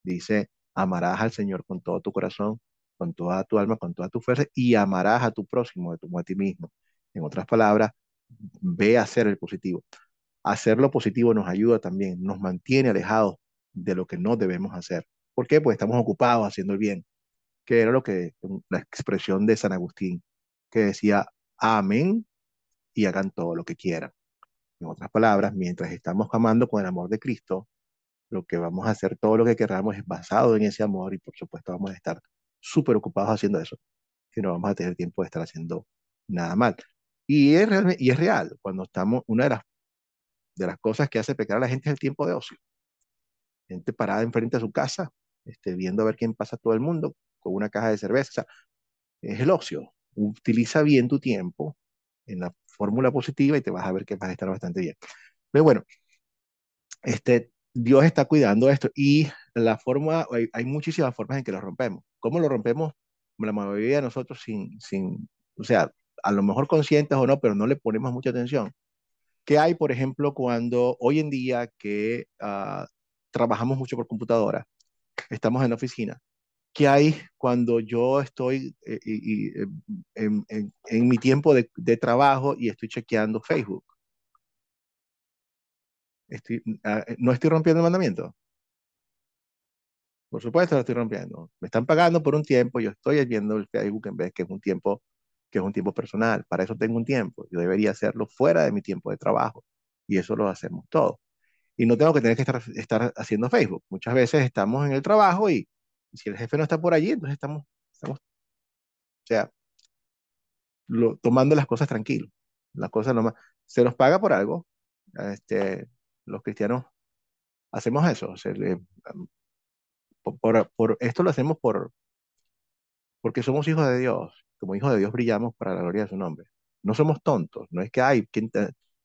Dice, amarás al Señor con todo tu corazón, con toda tu alma, con toda tu fuerza, y amarás a tu próximo como a ti mismo. En otras palabras, ve a hacer el positivo. Hacer lo positivo nos ayuda también, nos mantiene alejados de lo que no debemos hacer. ¿Por qué? Pues estamos ocupados haciendo el bien, que era lo que, la expresión de San Agustín, que decía, amen y hagan todo lo que quieran. En otras palabras, mientras estamos amando con el amor de Cristo, lo que vamos a hacer, todo lo que queramos es basado en ese amor, y por supuesto vamos a estar súper ocupados haciendo eso, que no vamos a tener tiempo de estar haciendo nada mal. Y es real, cuando estamos, una de las cosas que hace pecar a la gente es el tiempo de ocio. Gente parada enfrente de su casa, viendo a ver quién pasa todo el mundo con una caja de cerveza. O sea, es el ocio. Utiliza bien tu tiempo en la fórmula positiva y te vas a ver que vas a estar bastante bien. Pero bueno, Dios está cuidando esto, y hay muchísimas formas en que lo rompemos. ¿Cómo lo rompemos? La mayoría de nosotros o sea, a lo mejor conscientes o no, pero no le ponemos mucha atención. ¿Qué hay, por ejemplo, cuando hoy en día que trabajamos mucho por computadora, estamos en la oficina? ¿Qué hay cuando yo estoy en mi tiempo de trabajo y estoy chequeando Facebook? ¿No estoy rompiendo el mandamiento? Por supuesto lo estoy rompiendo. Me están pagando por un tiempo, yo estoy viendo el Facebook en vez que es un tiempo personal. Para eso tengo un tiempo. Yo debería hacerlo fuera de mi tiempo de trabajo. Y eso lo hacemos todos. Y no tengo que tener que estar haciendo Facebook. Muchas veces estamos en el trabajo y si el jefe no está por allí, entonces estamos, o sea, tomando las cosas tranquilos. Las cosas nomás. Se nos paga por algo. Este, los cristianos hacemos eso. Esto lo hacemos porque somos hijos de Dios. Como hijos de Dios brillamos para la gloria de su nombre. No somos tontos. No es que hay,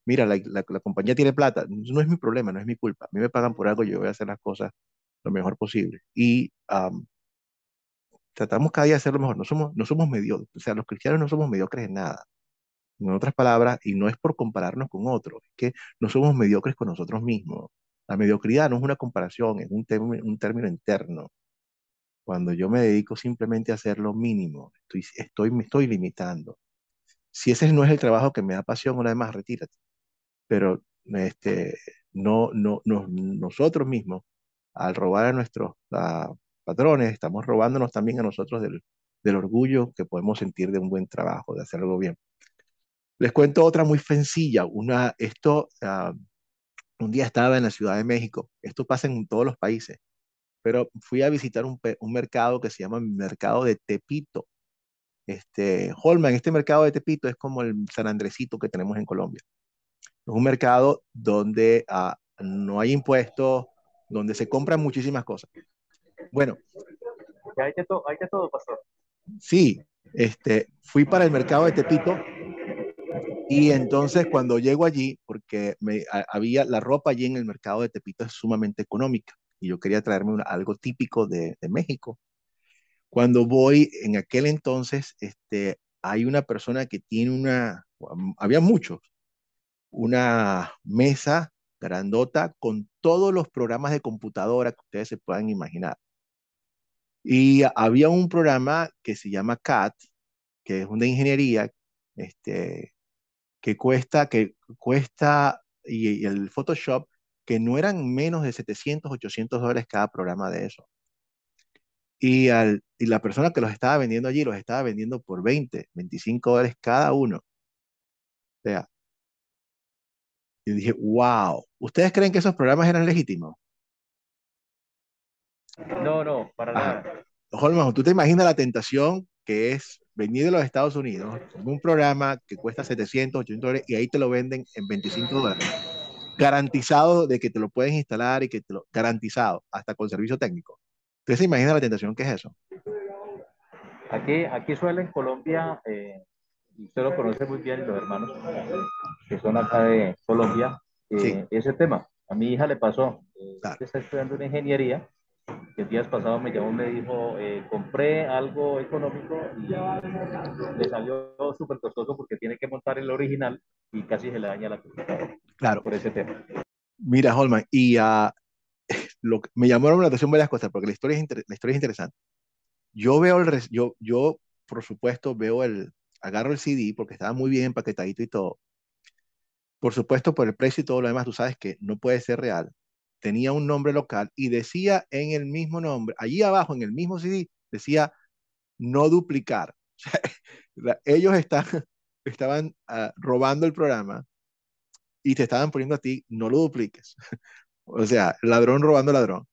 mira, la compañía tiene plata. No es mi problema, no es mi culpa. A mí me pagan por algo, yo voy a hacer las cosas lo mejor posible. Y tratamos cada día de hacer lo mejor. No somos mediocres. O sea, los cristianos no somos mediocres en nada. En otras palabras, y no es por compararnos con otros, es que no somos mediocres con nosotros mismos. La mediocridad no es una comparación, es un término interno. Cuando yo me dedico simplemente a hacer lo mínimo, me estoy limitando. Si ese no es el trabajo que me da pasión, una vez más, retírate. Pero nosotros mismos, al robar a nuestros patrones, estamos robándonos también a nosotros del orgullo que podemos sentir de un buen trabajo, de hacer algo bien. Les cuento otra muy sencilla. Un día estaba en la Ciudad de México. Esto pasa en todos los países, pero fui a visitar un mercado que se llama Mercado de Tepito. Holman, este mercado de Tepito es como el San Andresito que tenemos en Colombia. Es un mercado donde no hay impuestos, donde se compran muchísimas cosas. Bueno, Ya hay de todo, pastor. sí, fui para el mercado de Tepito y entonces cuando llego allí, porque había la ropa allí en el mercado de Tepito es sumamente económica y yo quería traerme algo típico de México. Cuando voy, en aquel entonces, hay una persona que tiene había muchos, una mesa grandota con todos los programas de computadora que ustedes se puedan imaginar. Y había un programa que se llama CAT, que es una ingeniería, este, que cuesta, y el Photoshop, que no eran menos de 700, $800 cada programa de eso. Y la persona que los estaba vendiendo allí los estaba vendiendo por $20, $25 cada uno. O sea, yo dije, wow, ¿ustedes creen que esos programas eran legítimos? No, no, para Ajá. nada. Holman, ¿tú te imaginas la tentación que es venir de los Estados Unidos con un programa que cuesta 700, $800 y ahí te lo venden en $25? Garantizado de que te lo puedes instalar y que garantizado, hasta con servicio técnico. ¿Ustedes se imaginan la tentación que es eso? Aquí suele en Colombia, y usted lo conoce muy bien, los hermanos que son acá de Colombia, Sí, ese tema. A mi hija le pasó, claro, está estudiando una ingeniería, que el día pasado me llamó, me dijo, compré algo económico y le salió súper costoso porque tiene que montar el original y casi se le daña la computadora claro. por ese tema. Mira, Holman, y me llamaron la atención varias cosas porque la historia es interesante. Yo veo yo, por supuesto, agarro el CD porque estaba muy bien empaquetadito y todo. Por supuesto, por el precio y todo lo demás, tú sabes que no puede ser real. Tenía un nombre local y decía en el mismo nombre, allí abajo en el mismo CD, decía no duplicar. Ellos estaban robando el programa y te estaban poniendo a ti, no lo dupliques. O sea, ladrón robando ladrón.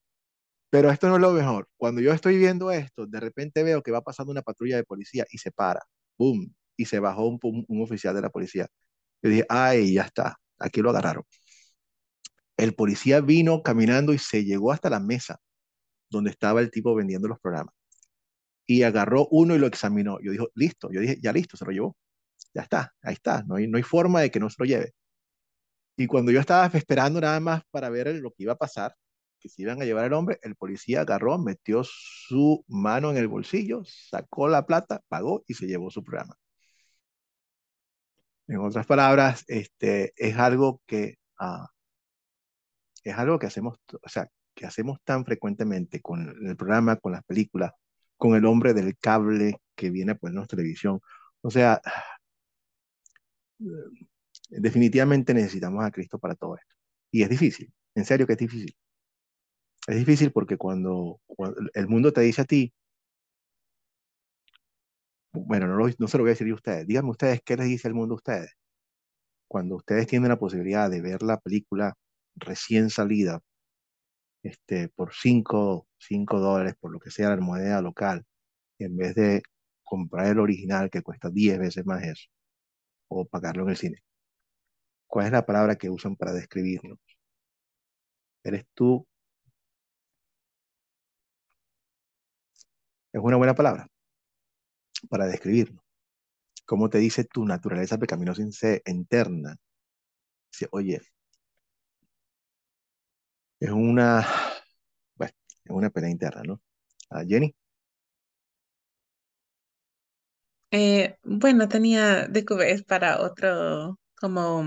Pero esto no es lo mejor. Cuando yo estoy viendo esto, de repente veo que va pasando una patrulla de policía y se para. ¡Boom! Y se bajó un oficial de la policía. Yo dije, ay, ya está, aquí lo agarraron. El policía vino caminando y se llegó hasta la mesa donde estaba el tipo vendiendo los programas. Y agarró uno y lo examinó. Yo dije, listo. Yo dije, ya listo, se lo llevó. Ya está, ahí está. No hay forma de que no se lo lleve. Y cuando yo estaba esperando nada más para ver lo que iba a pasar, que se iban a llevar al hombre, el policía agarró, metió su mano en el bolsillo, sacó la plata, pagó y se llevó su programa. En otras palabras, es algo que hacemos, o sea, que hacemos tan frecuentemente con el programa, con las películas, con el hombre del cable que viene a ponernos televisión. O sea, definitivamente necesitamos a Cristo para todo esto. Y es difícil, en serio que es difícil. Es difícil porque cuando el mundo te dice a ti, bueno, no se lo voy a decir yo a ustedes, díganme ustedes qué les dice el mundo a ustedes. Cuando ustedes tienen la posibilidad de ver la película recién salida, por $5, por lo que sea la moneda local, en vez de comprar el original que cuesta 10 veces más eso, o pagarlo en el cine. ¿Cuál es la palabra que usan para describirlo? ¿Eres tú? Es una buena palabra para describirlo. ¿Cómo te dice tu naturaleza pecaminosa interna? Dice, oye, es una, bueno, es una pelea interna, ¿no? Jenny, Bueno, tenía de es para otro como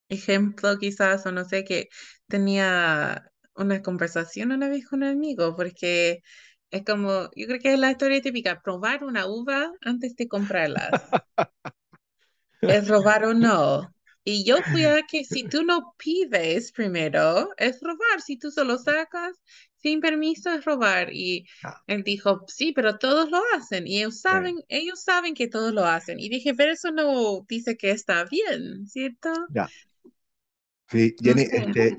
ejemplo quizás, o no sé, que tenía una conversación una vez con un amigo, porque es como, yo creo que es la historia típica, probar una uva antes de comprarlas. ¿Es robar o no? Y yo fui a que si tú no pides primero, es robar. Si tú solo sacas sin permiso, es robar. Y ah, él dijo, sí, pero todos lo hacen. Y eh, ellos saben que todos lo hacen. Y dije, pero eso no dice que está bien, ¿cierto? ya, sí, No Jenny, sé.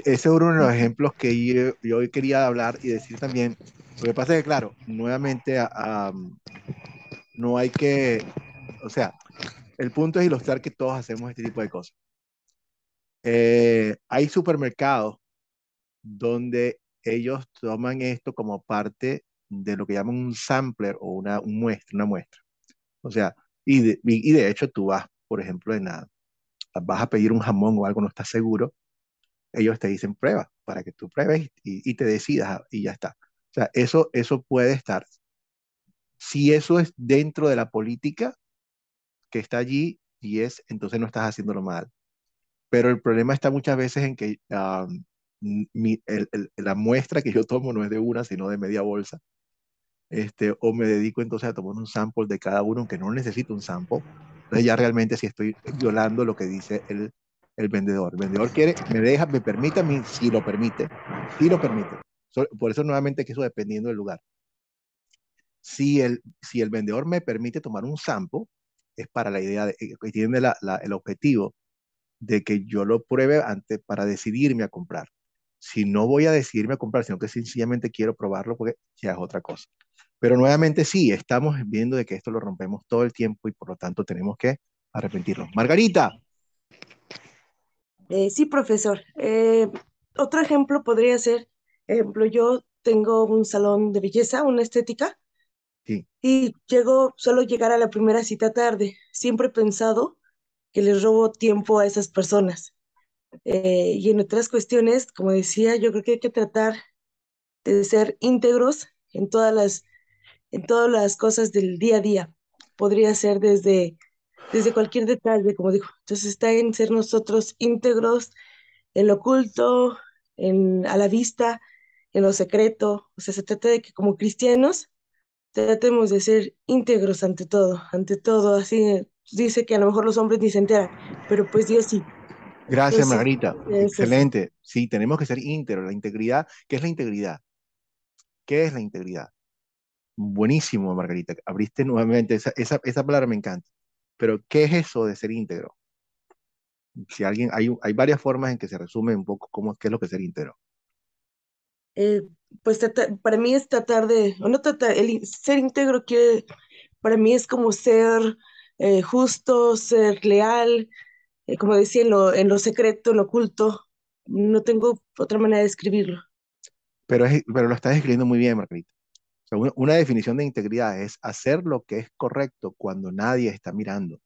ese es uno de los ejemplos que yo hoy quería hablar y decir también. Lo que pasa es que, claro, nuevamente no hay que, o sea, el punto es ilustrar que todos hacemos este tipo de cosas. Hay supermercados donde ellos toman esto como parte de lo que llaman un sampler o una muestra. O sea, y de hecho tú vas, por ejemplo, vas a pedir un jamón o algo, no estás seguro, ellos te dicen prueba para que tú pruebes y te decidas y ya está. O sea, eso puede estar. Si eso es dentro de la política que está allí y entonces no estás haciéndolo mal. Pero el problema está muchas veces en que la muestra que yo tomo no es de una, sino de media bolsa. O me dedico entonces a tomar un sample de cada uno, aunque no necesito un sample. Entonces ya realmente sí estoy violando lo que dice el vendedor. El vendedor me permite a mí, si lo permite, si lo permite. Por eso nuevamente que eso dependiendo del lugar. Si el vendedor me permite tomar un sample, es para la idea que tiene el objetivo de que yo lo pruebe antes para decidirme a comprar. Si no voy a decidirme a comprar, sino que sencillamente quiero probarlo, porque ya es otra cosa. Pero nuevamente sí, estamos viendo de que esto lo rompemos todo el tiempo y por lo tanto tenemos que arrepentirnos. Margarita, Sí, profesor. Otro ejemplo podría ser, ejemplo, yo tengo un salón de belleza, una estética, sí, y suelo llegar a la primera cita tarde. Siempre he pensado que les robo tiempo a esas personas. Y en otras cuestiones, como decía, yo creo que hay que tratar de ser íntegros en todas las cosas del día a día. Podría ser desde cualquier detalle, como dijo. Entonces está en ser nosotros íntegros en lo oculto, a la vista, en lo secreto. O sea, se trata de que como cristianos tratemos de ser íntegros ante todo, así dice que a lo mejor los hombres ni se enteran, pero pues Dios sí. gracias Entonces, Margarita, es eso. excelente. Sí, tenemos que ser íntegros. La integridad, ¿qué es la integridad? ¿Qué es la integridad? Buenísimo, Margarita. Abriste nuevamente, esa palabra me encanta. Pero, ¿qué es eso de ser íntegro? Si alguien, hay varias formas en que se resume un poco qué es lo que es ser íntegro. Eh, pues para mí es tratar de, o no tratar, ser íntegro quiere, para mí es como ser justo, ser leal, como decía, en lo secreto, en lo oculto. No tengo otra manera de describirlo. Pero lo estás escribiendo muy bien, Margarita. O sea, una definición de integridad es hacer lo que es correcto cuando nadie está mirando.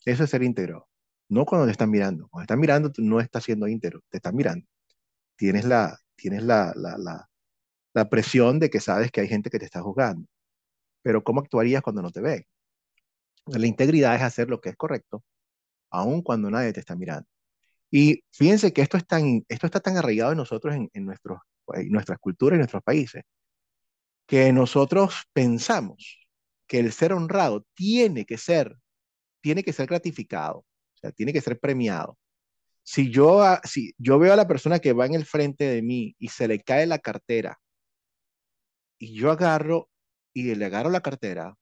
Eso es ser íntegro. No cuando te están mirando. Cuando te están mirando, tú no estás siendo íntegro, te están mirando. Tienes la presión de que sabes que hay gente que te está juzgando. Pero ¿cómo actuarías cuando no te ven? La integridad es hacer lo que es correcto, aun cuando nadie te está mirando. Y fíjense que esto está tan arraigado en nosotros, en nuestras culturas y nuestros países, que nosotros pensamos que el ser honrado tiene que ser gratificado, o sea, tiene que ser premiado. Si yo veo a la persona que va en el frente de mí y se le cae la cartera y yo agarro y le agarro la cartera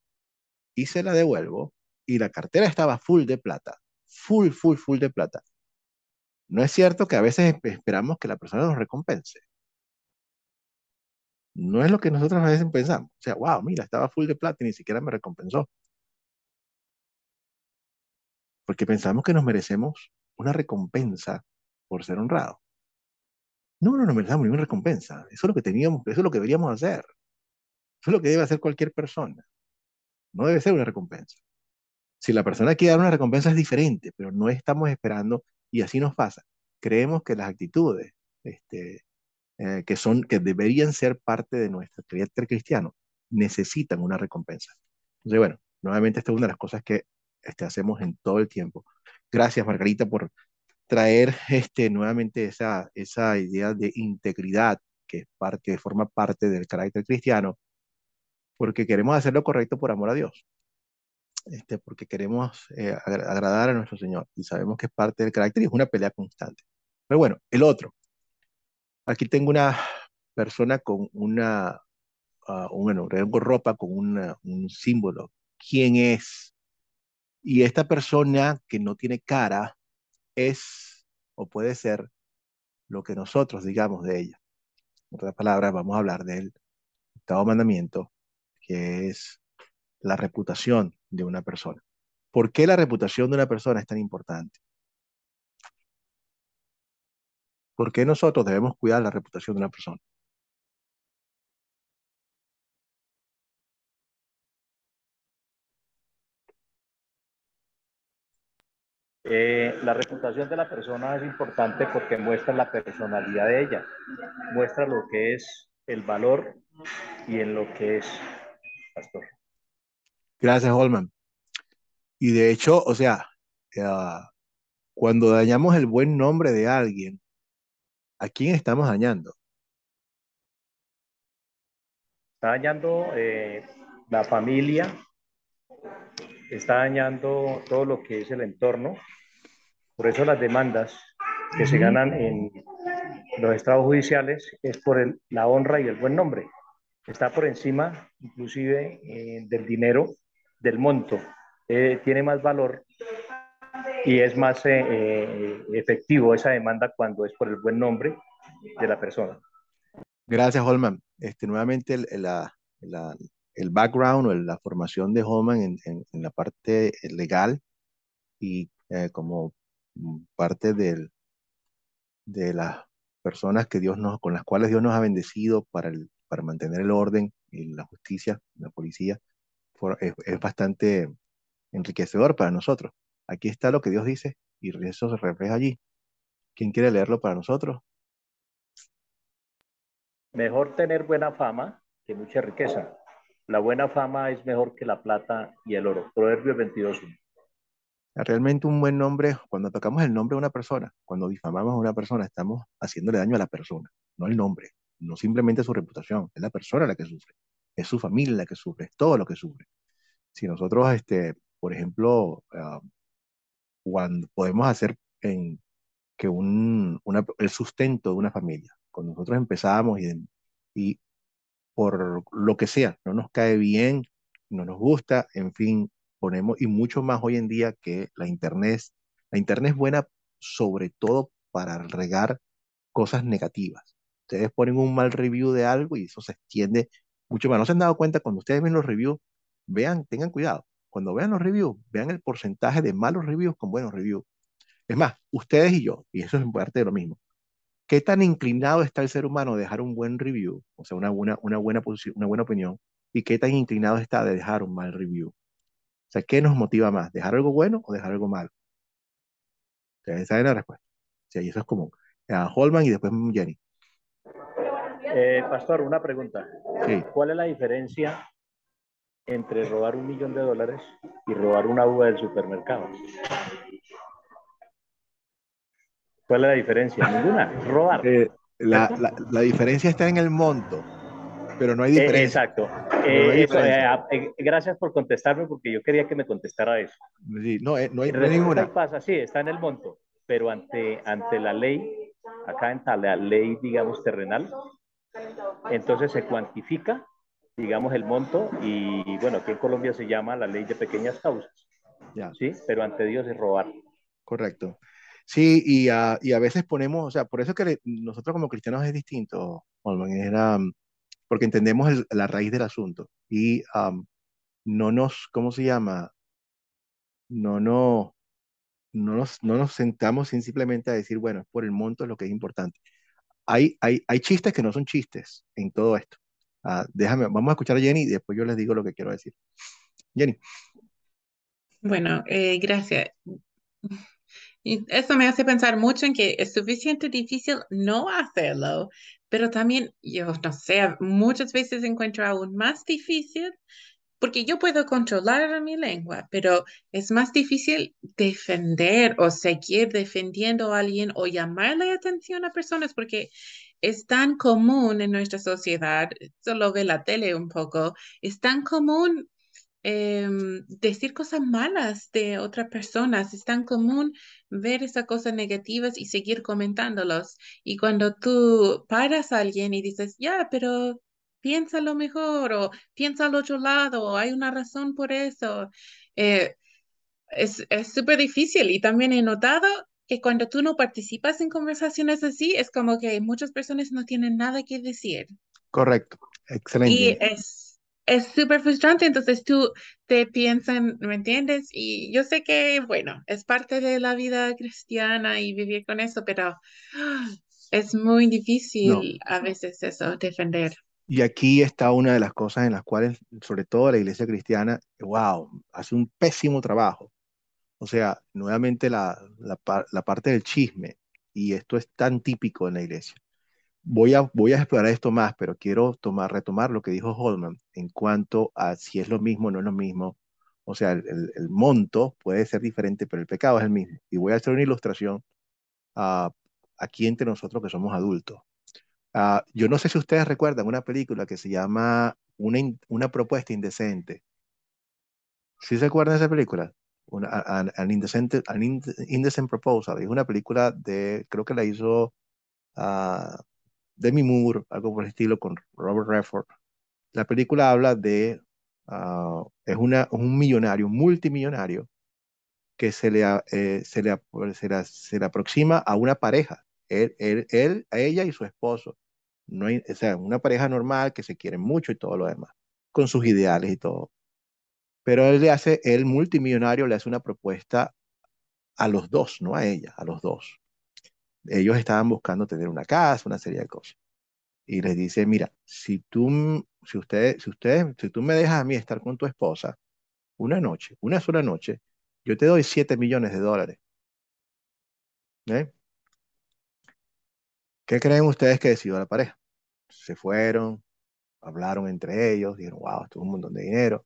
y se la devuelvo y la cartera estaba full de plata, full, full, full de plata. No es cierto que a veces esperamos que la persona nos recompense. No es lo que nosotros a veces pensamos. O sea, wow, mira, estaba full de plata y ni siquiera me recompensó. Porque pensamos que nos merecemos una recompensa por ser honrados. No, no nos merecemos ninguna recompensa. Eso es lo que teníamos, eso es lo que deberíamos hacer. Eso es lo que debe hacer cualquier persona. No debe ser una recompensa. Si la persona quiere dar una recompensa es diferente, pero no estamos esperando y así nos pasa. Creemos que las actitudes que deberían ser parte de nuestro carácter cristiano necesitan una recompensa. Entonces, bueno, nuevamente esta es una de las cosas que hacemos en todo el tiempo. Gracias, Margarita, por traer nuevamente esa idea de integridad que forma parte del carácter cristiano, porque queremos hacer lo correcto por amor a Dios, porque queremos agradar a nuestro Señor y sabemos que es parte del carácter y es una pelea constante. Pero bueno, el otro. Aquí tengo una persona con bueno, tengo ropa con un símbolo. ¿Quién es? Y esta persona que no tiene cara es o puede ser lo que nosotros digamos de ella. En otras palabras, vamos a hablar del octavo mandamiento, que es la reputación de una persona. ¿Por qué la reputación de una persona es tan importante? ¿Por qué nosotros debemos cuidar la reputación de una persona? La reputación de la persona es importante porque muestra la personalidad de ella, muestra lo que es el valor y en lo que es, pastor. Gracias, Holman. Y de hecho, o sea, eh, cuando dañamos el buen nombre de alguien, ¿a quién estamos dañando? Está dañando la familia, está dañando todo lo que es el entorno. Por eso las demandas que se ganan en los estados judiciales es por la honra y el buen nombre. Está por encima, inclusive, del dinero, del monto. Tiene más valor y es más efectivo esa demanda cuando es por el buen nombre de la persona. Gracias, Holman. Nuevamente, la- el background o la formación de Holman en la parte legal y como parte de las personas que con las cuales Dios nos ha bendecido para mantener el orden y la justicia, la policía, es bastante enriquecedor para nosotros. Aquí está lo que Dios dice y eso se refleja allí. ¿Quién quiere leerlo para nosotros? Mejor tener buena fama que mucha riqueza. La buena fama es mejor que la plata y el oro. Proverbios 22:1. Realmente un buen nombre, cuando tocamos el nombre de una persona, cuando difamamos a una persona, estamos haciéndole daño a la persona, no el nombre, no simplemente su reputación, es la persona la que sufre, es su familia la que sufre, es todo lo que sufre. Si nosotros, por ejemplo, cuando podemos hacer que el sustento de una familia, cuando nosotros empezamos y por lo que sea, no nos cae bien, no nos gusta, en fin, ponemos, y mucho más hoy en día que la internet es buena sobre todo para regar cosas negativas. Ustedes ponen un mal review de algo y eso se extiende mucho más. ¿No se han dado cuenta cuando ustedes ven los reviews? Vean, tengan cuidado. Cuando vean los reviews, vean el porcentaje de malos reviews con buenos reviews. Es más, ustedes y yo, y eso es parte de lo mismo. ¿Qué tan inclinado está el ser humano a dejar un buen review, o sea, una buena posición, una buena opinión, y qué tan inclinado está de dejar un mal review? O sea, ¿qué nos motiva más, dejar algo bueno o dejar algo malo? Ustedes saben la respuesta. O sea, y eso es común. Holman y después Jenny. Pastor, una pregunta. Sí. ¿Cuál es la diferencia entre robar $1.000.000 y robar una uva del supermercado? ¿Cuál es la diferencia? Ninguna. Robar. La diferencia está en el monto, pero no hay diferencia. Exacto. Pero no hay diferencia. Gracias por contestarme porque yo quería que me contestara eso. Sí, no hay Resulta y ninguna. pasa, sí, está en el monto, pero ante la ley, acá en la ley, digamos, terrenal, entonces se cuantifica, digamos, el monto y, bueno, aquí en Colombia se llama la ley de pequeñas causas, Ya, ¿sí? Pero ante Dios es robar. correcto. Sí, y a veces ponemos, o sea, por eso que nosotros como cristianos es distinto, Holman, porque entendemos la raíz del asunto y no nos, ¿cómo se llama? No, no, no nos sentamos simplemente a decir, bueno, es por el monto es lo que es importante. Hay chistes que no son chistes en todo esto. Vamos a escuchar a Jenny y después yo les digo lo que quiero decir. Jenny. Bueno, gracias. Y eso me hace pensar mucho en que es suficiente difícil no hacerlo, pero también, yo no sé, muchas veces encuentro aún más difícil, porque yo puedo controlar mi lengua, pero es más difícil defender o seguir defendiendo a alguien o llamarle atención a personas, porque es tan común en nuestra sociedad, solo ve la tele un poco, es tan común decir cosas malas de otras personas. Es tan común ver esas cosas negativas y seguir comentándolos. Y cuando tú paras a alguien y dices, ya, pero piensa lo mejor o piensa al otro lado o hay una razón por eso, eh, es súper difícil. Y también he notado que cuando tú no participas en conversaciones así, es como que muchas personas no tienen nada que decir. Correcto. Excelente, Y Jenny. es súper frustrante, entonces tú te piensan, ¿me entiendes? Y yo sé que, bueno, es parte de la vida cristiana y vivir con eso, pero es muy No. difícil a veces eso, defender. Y aquí está una de las cosas en las cuales, sobre todo la iglesia cristiana, wow, hace un pésimo trabajo. O sea, nuevamente la parte del chisme, y esto es tan típico en la iglesia. Voy a explorar esto más, pero quiero retomar lo que dijo Holman en cuanto a si es lo mismo o no es lo mismo. O sea, el monto puede ser diferente, pero el pecado es el mismo. Y voy a hacer una ilustración ah, aquí entre nosotros que somos adultos. Yo no sé si ustedes recuerdan una película que se llama Una propuesta indecente. ¿Sí se acuerdan de esa película? Indecent Proposal. Es una película creo que la hizo ah, Demi Moore, algo por el estilo, con Robert Redford. La película habla un millonario, un multimillonario, que se le aproxima a una pareja, a ella y su esposo. No hay, o sea, una pareja normal que se quieren mucho y todo lo demás, con sus ideales y todo. Pero el multimillonario le hace una propuesta a los dos, no a ella, a los dos. Ellos estaban buscando tener una casa, una serie de cosas. Y les dice, mira, si tú me dejas a mí estar con tu esposa una noche, una sola noche, yo te doy $7 millones. ¿Eh? ¿Qué creen ustedes que decidió la pareja? Se fueron, hablaron entre ellos, dijeron, wow, esto es un montón de dinero.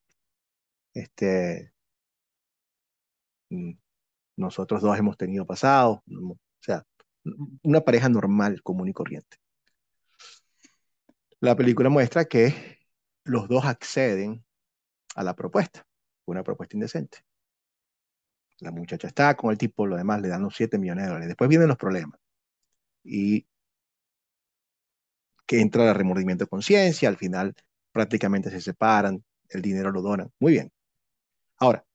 Este, mm, nosotros dos hemos tenido pasado, o sea, una pareja normal, común y corriente. La película muestra que los dos acceden a la propuesta, una propuesta indecente. La muchacha está con el tipo, lo demás le dan los $7 millones. Después vienen los problemas y que entra el remordimiento de conciencia, al final prácticamente se separan, el dinero lo donan. Muy bien. Ahora,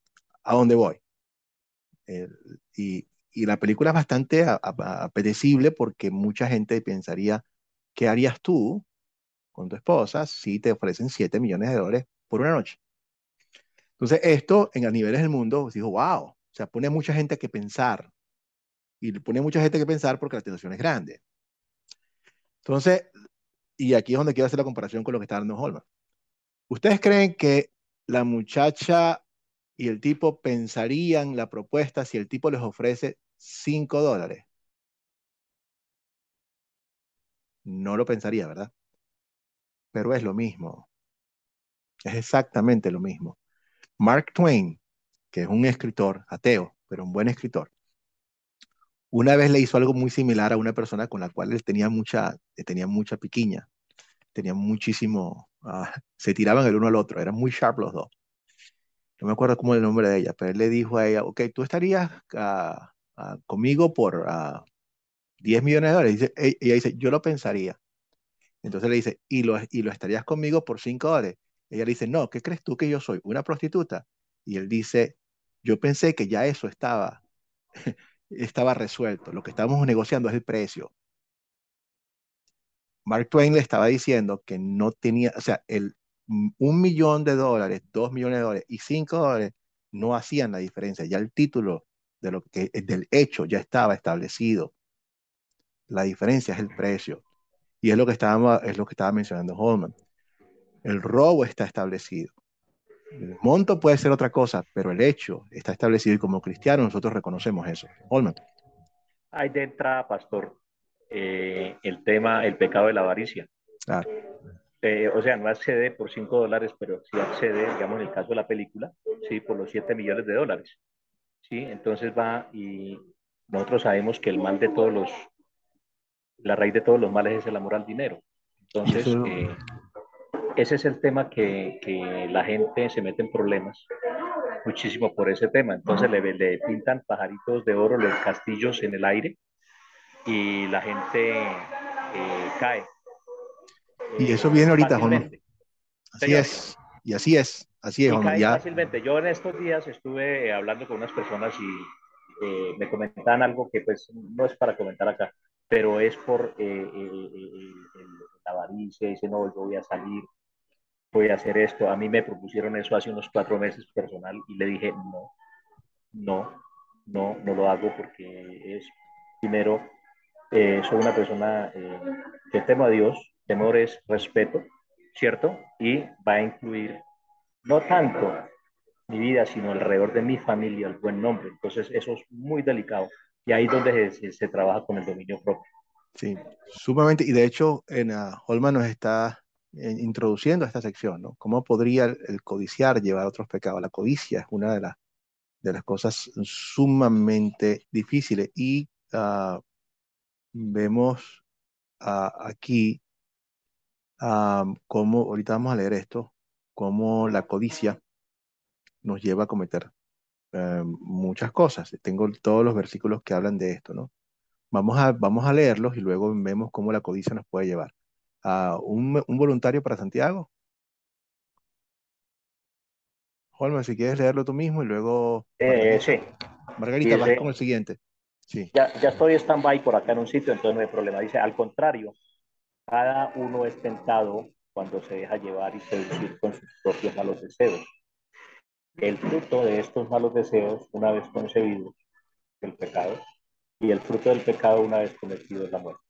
¿a dónde voy? Y la película es bastante apetecible porque mucha gente pensaría, ¿qué harías tú con tu esposa si te ofrecen $7 millones por una noche? Entonces, esto a niveles del mundo, digo, wow, o sea, pone a mucha gente a que pensar y pone a mucha gente a que pensar porque la tentación es grande. Entonces, y aquí es donde quiero hacer la comparación con lo que está dando Holman. ¿Ustedes creen que la muchacha y el tipo pensarían la propuesta si el tipo les ofrece $5? No lo pensaría, ¿verdad? Pero es lo mismo, es exactamente lo mismo. Mark Twain, que es un escritor ateo, pero un buen escritor, una vez le hizo algo muy similar a una persona con la cual él tenía mucha piquiña, tenía muchísimo, se tiraban el uno al otro, eran muy sharp los dos. No me acuerdo cómo es el nombre de ella, pero él le dijo a ella, ok, tú estarías conmigo por $10 millones. Ella dice, yo lo pensaría. Entonces le dice, ¿y lo estarías conmigo por $5? Ella le dice, no, ¿qué crees tú que yo soy? ¿Una prostituta? Y él dice, yo pensé que ya eso estaba resuelto. Lo que estábamos negociando es el precio. Mark Twain le estaba diciendo que no tenía, o sea, $1 millón, $2 millones y $5 no hacían la diferencia. Ya el título del hecho ya estaba establecido. La diferencia es el precio. Y es lo que estaba mencionando Holman. El robo está establecido. El monto puede ser otra cosa, pero el hecho está establecido y como cristianos nosotros reconocemos eso. Holman. Ahí de entrada, pastor, el tema, el pecado de la avaricia. Claro. O sea, no accede por $5, pero sí accede, digamos, en el caso de la película, sí, por los $7 millones. Sí, entonces va y nosotros sabemos que el mal de la raíz de todos los males es el amor al dinero. Y eso, Entonces, ese es el tema que la gente se mete en problemas muchísimo por ese tema. Entonces le pintan pajaritos de oro, los castillos en el aire y la gente cae y eso viene ahorita, Holman. fácilmente. Así Señor. es. Y así es, Y Holman. caen Ya, fácilmente. Yo en estos días estuve hablando con unas personas y me comentaban algo que pues no es para comentar acá, pero es por la avaricia, dice, no, yo voy a salir. voy a hacer esto. A mí me propusieron eso hace unos 4 meses personal y le dije, no, no, no lo hago porque es, primero, soy una persona que temo a Dios, temor es respeto, ¿cierto? Y va a incluir no tanto mi vida, sino alrededor de mi familia, el buen nombre. Entonces, eso es muy delicado. Y ahí es donde se trabaja con el dominio propio. Sí, sumamente. Y de hecho, Holman nos está introduciendo a esta sección, ¿no? ¿Cómo podría el codiciar llevar a otros pecados? La codicia es una de las cosas sumamente difíciles. Y vemos aquí cómo, ahorita vamos a leer esto, cómo la codicia nos lleva a cometer muchas cosas. Tengo todos los versículos que hablan de esto, ¿no? Vamos a leerlos y luego vemos cómo la codicia nos puede llevar. Un voluntario para Santiago. Holman, si quieres leerlo tú mismo y luego Margarita. Sí, Margarita, vas dice, con el siguiente. Sí. ya estoy stand-by por acá en un sitio, entonces no hay problema. Dice, al contrario, cada uno es tentado cuando se deja llevar y seducir con sus propios malos deseos. El fruto de estos malos deseos, una vez concebido, el pecado, y el fruto del pecado, una vez cometido, es la muerte.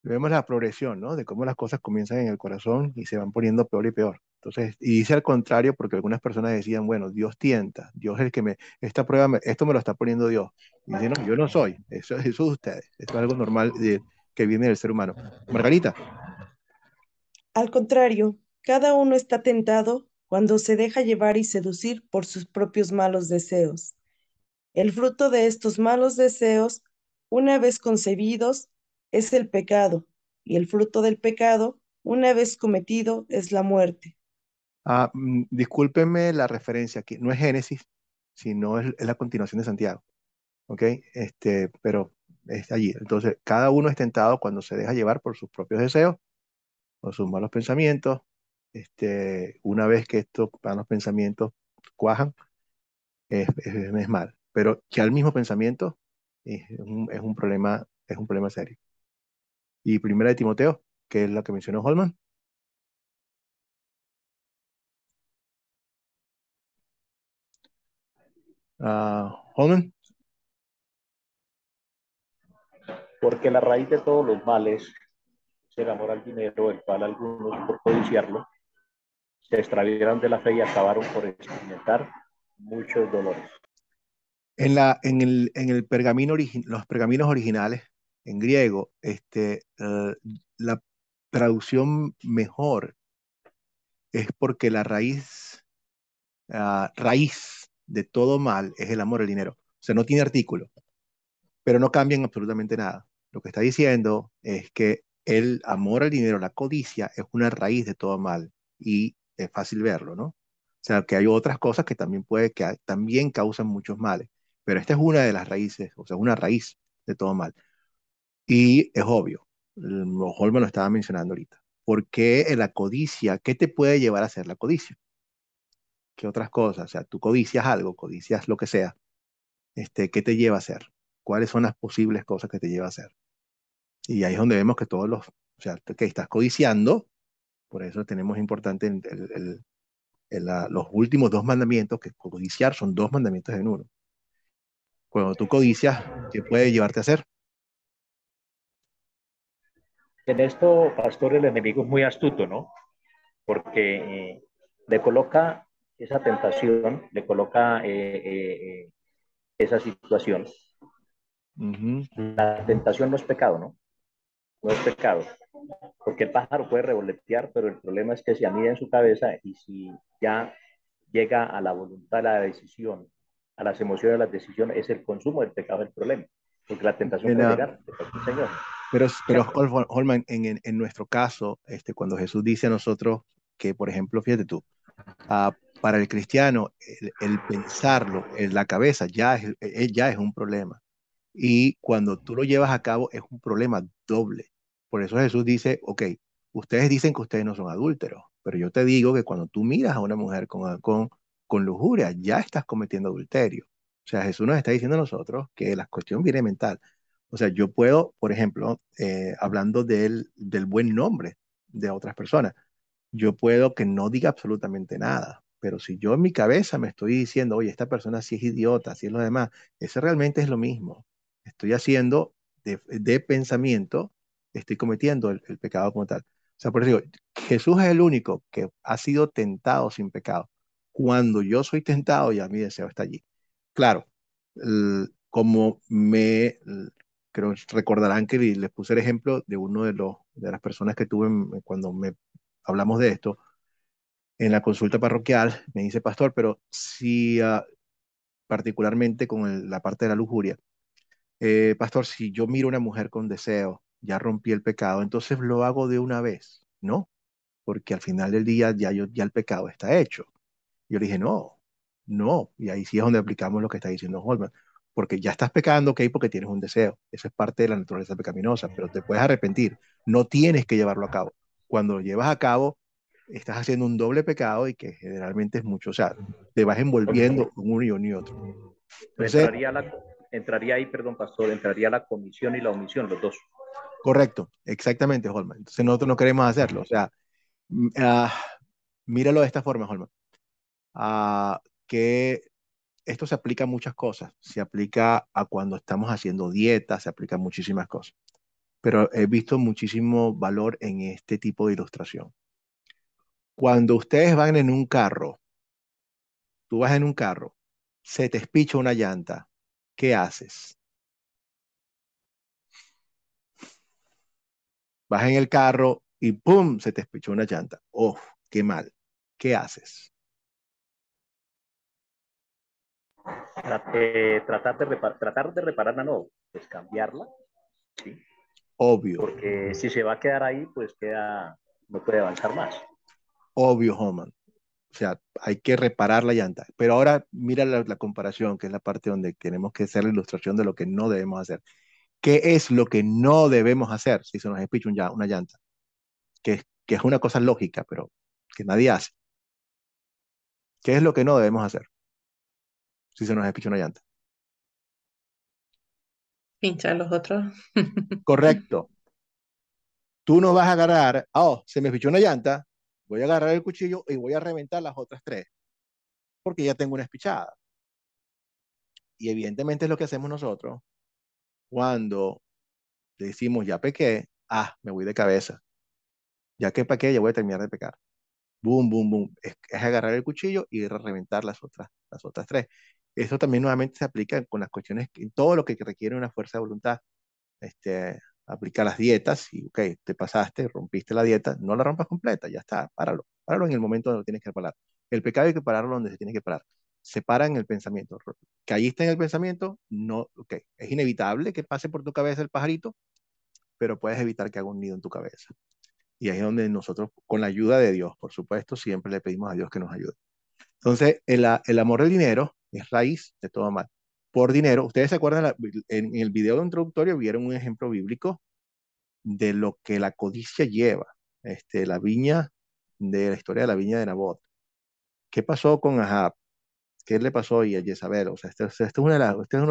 Vemos la progresión, ¿no? De cómo las cosas comienzan en el corazón y se van poniendo peor y peor. Entonces, y dice al contrario, porque algunas personas decían, bueno, Dios tienta, Dios es el que esta prueba, esto me lo está poniendo Dios. Y dice, no, yo no soy, eso es de ustedes, esto es algo normal que viene del ser humano. Margarita, Al contrario, cada uno está tentado cuando se deja llevar y seducir por sus propios malos deseos. El fruto de estos malos deseos, una vez concebidos, es el pecado, y el fruto del pecado, una vez cometido, es la muerte. discúlpenme la referencia aquí, no es Génesis, sino es la continuación de Santiago, ¿ok? Pero es allí. Entonces, cada uno es tentado cuando se deja llevar por sus propios deseos o sus malos pensamientos. Una vez que estos malos pensamientos cuajan, es mal. Pero ya el mismo pensamiento es un problema serio. Y primera de Timoteo, que es la que mencionó Holman. Holman, Porque la raíz de todos los males es el amor al dinero, el cual algunos, por codiciarlo, se extraviaron de la fe y acabaron por experimentar muchos dolores. en el pergamino los pergaminos originales, en griego, la traducción mejor es porque la raíz de todo mal es el amor al dinero. O sea, no tiene artículo, pero no cambian absolutamente nada. Lo que está diciendo es que el amor al dinero, la codicia, es una raíz de todo mal y es fácil verlo, ¿no? O sea, que hay otras cosas que también también causan muchos males, pero esta es una de las raíces, o sea, una raíz de todo mal. Y es obvio, Holman lo estaba mencionando ahorita. ¿Por qué la codicia? ¿Qué te puede llevar a hacer la codicia? ¿Qué otras cosas? O sea, tú codicias algo, codicias lo que sea. ¿Qué te lleva a hacer? ¿Cuáles son las posibles cosas que te lleva a hacer? Y ahí es donde vemos que o sea, que estás codiciando, por eso tenemos importante los últimos dos mandamientos, que codiciar son dos mandamientos en uno. Cuando tú codicias, ¿qué puede llevarte a hacer? En esto, pastor, el enemigo es muy astuto, ¿no? Porque le coloca esa tentación, le coloca esa situación. Ujú. La tentación no es pecado, ¿no? No es pecado, porque el pájaro puede revolotear, pero el problema es que se anida en su cabeza y si ya llega a la voluntad, a la decisión, a las emociones, a las decisiones, es el consumo del pecado el problema, porque la tentación En puede la- llegar, Señor, pero ¿cierto? Holman, en nuestro caso, cuando Jesús dice a nosotros que, por ejemplo, fíjate tú, para el cristiano, el pensarlo en la cabeza ya es un problema. Y cuando tú lo llevas a cabo es un problema doble. Por eso Jesús dice, ok, ustedes dicen que ustedes no son adúlteros, pero yo te digo que cuando tú miras a una mujer con lujuria, ya estás cometiendo adulterio. O sea, Jesús nos está diciendo a nosotros que la cuestión viene mental. O sea, yo puedo, por ejemplo, hablando del buen nombre de otras personas, yo puedo que no diga absolutamente nada, pero si yo en mi cabeza me estoy diciendo, oye, esta persona sí es idiota, sí es lo demás, eso realmente es lo mismo. Estoy haciendo de pensamiento, estoy cometiendo el pecado como tal. O sea, por eso digo, Jesús es el único que ha sido tentado sin pecado. Cuando yo soy tentado, ya mi deseo está allí. Claro, como creo recordarán que les puse el ejemplo de uno de las personas que tuve cuando me hablamos de esto en la consulta parroquial, me dice, pastor, pero si particularmente con la parte de la lujuria, pastor, si yo miro a una mujer con deseo, ya rompí el pecado, entonces lo hago de una vez, ¿no? Porque al final del día ya el pecado está hecho. Yo le dije, no, no. Y ahí sí es donde aplicamos lo que está diciendo Holman. Porque ya estás pecando, ok, porque tienes un deseo. Eso es parte de la naturaleza pecaminosa, pero te puedes arrepentir. No tienes que llevarlo a cabo. Cuando lo llevas a cabo, estás haciendo un doble pecado y que generalmente es mucho. O sea, te vas envolviendo en uno y uno y otro. Entonces, entraría ahí, perdón, pastor, entraría la comisión y la omisión, los dos. correcto, exactamente, Holman. Entonces nosotros no queremos hacerlo. O sea, ah, míralo de esta forma, Holman. Que esto se aplica a muchas cosas. Se aplica a cuando estamos haciendo dieta, se aplica a muchísimas cosas. Pero he visto muchísimo valor en este tipo de ilustración. Cuando ustedes van en un carro, tú vas en un carro, se te espicha una llanta, ¿qué haces? Vas en el carro y ¡pum! Se te espichó una llanta. ¡Oh, qué mal! ¿Qué haces? Tratar de repararla, no, pues cambiarla, ¿sí? Obvio, Porque si se va a quedar ahí, pues no puede avanzar más. obvio, Homan. O sea, hay que reparar la llanta. Pero ahora mira la comparación, que es la parte donde tenemos que hacer la ilustración de lo que no debemos hacer. ¿Qué es lo que no debemos hacer si se nos despicha una llanta? Que es una cosa lógica, pero que nadie hace. ¿Qué es lo que no debemos hacer si se nos despicha una llanta? Pinchar los otros. Correcto. Tú no vas a agarrar, oh, se me despichó una llanta, voy a agarrar el cuchillo y voy a reventar las otras tres, porque ya tengo una espichada. Y evidentemente es lo que hacemos nosotros cuando decimos, ya pequé, me voy de cabeza. Ya que pequé, ya voy a terminar de pecar. Boom, boom, boom. Es agarrar el cuchillo y reventar las otras tres. Esto también nuevamente se aplica con las cuestiones, en todo lo que requiere una fuerza de voluntad. Aplica las dietas y, ok, te pasaste, rompiste la dieta, no la rompas completa, ya está, páralo en el momento donde lo tienes que parar. El pecado hay que pararlo donde se tiene que parar. Se para en el pensamiento. Caíste en el pensamiento, no, ok, es inevitable que pase por tu cabeza el pajarito, pero puedes evitar que haga un nido en tu cabeza. Y ahí es donde nosotros, con la ayuda de Dios, por supuesto, siempre le pedimos a Dios que nos ayude. Entonces, el amor del dinero es raíz de todo mal. Por dinero, ustedes se acuerdan, en el video introductorio vieron un ejemplo bíblico de lo que la codicia lleva. La viña, de la historia de la viña de Nabot. ¿Qué pasó con Ahab? ¿Qué le pasó a Jezabel? O sea, este es uno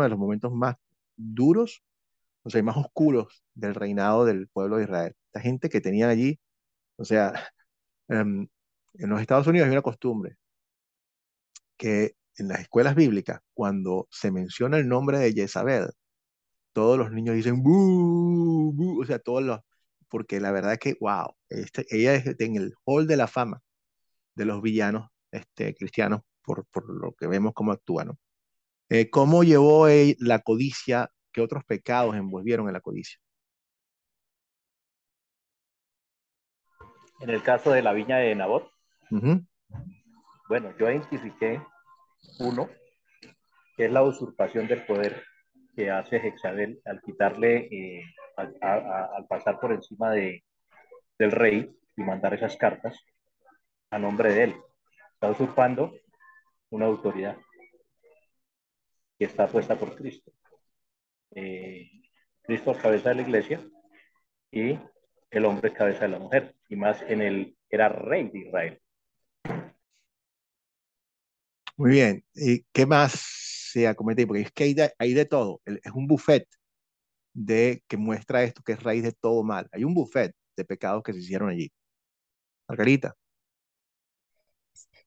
de los momentos más duros, o sea, más oscuros del reinado del pueblo de Israel. Esta gente que tenían allí, o sea, em, en los Estados Unidos hay una costumbre que en las escuelas bíblicas, cuando se menciona el nombre de Jezabel, todos los niños dicen "Bú, bú", o sea, porque la verdad es que, wow, ella es en el hall de la fama de los villanos cristianos por lo que vemos cómo actúa, ¿no? ¿Cómo llevó la codicia? ¿Qué otros pecados envolvieron en la codicia? En el caso de la viña de Nabot, Ujú. bueno, yo identifiqué uno, que es la usurpación del poder que hace Jezabel al quitarle, al pasar por encima del rey y mandar esas cartas a nombre de él. Está usurpando una autoridad que está puesta por Cristo. Eh, Cristo es cabeza de la iglesia y el hombre es cabeza de la mujer. Y más era rey de Israel. Muy bien. ¿Y qué más se ha cometido? Porque es que hay de todo. Es un buffet que muestra esto, que es raíz de todo mal. Hay un buffet de pecados que se hicieron allí. Margarita.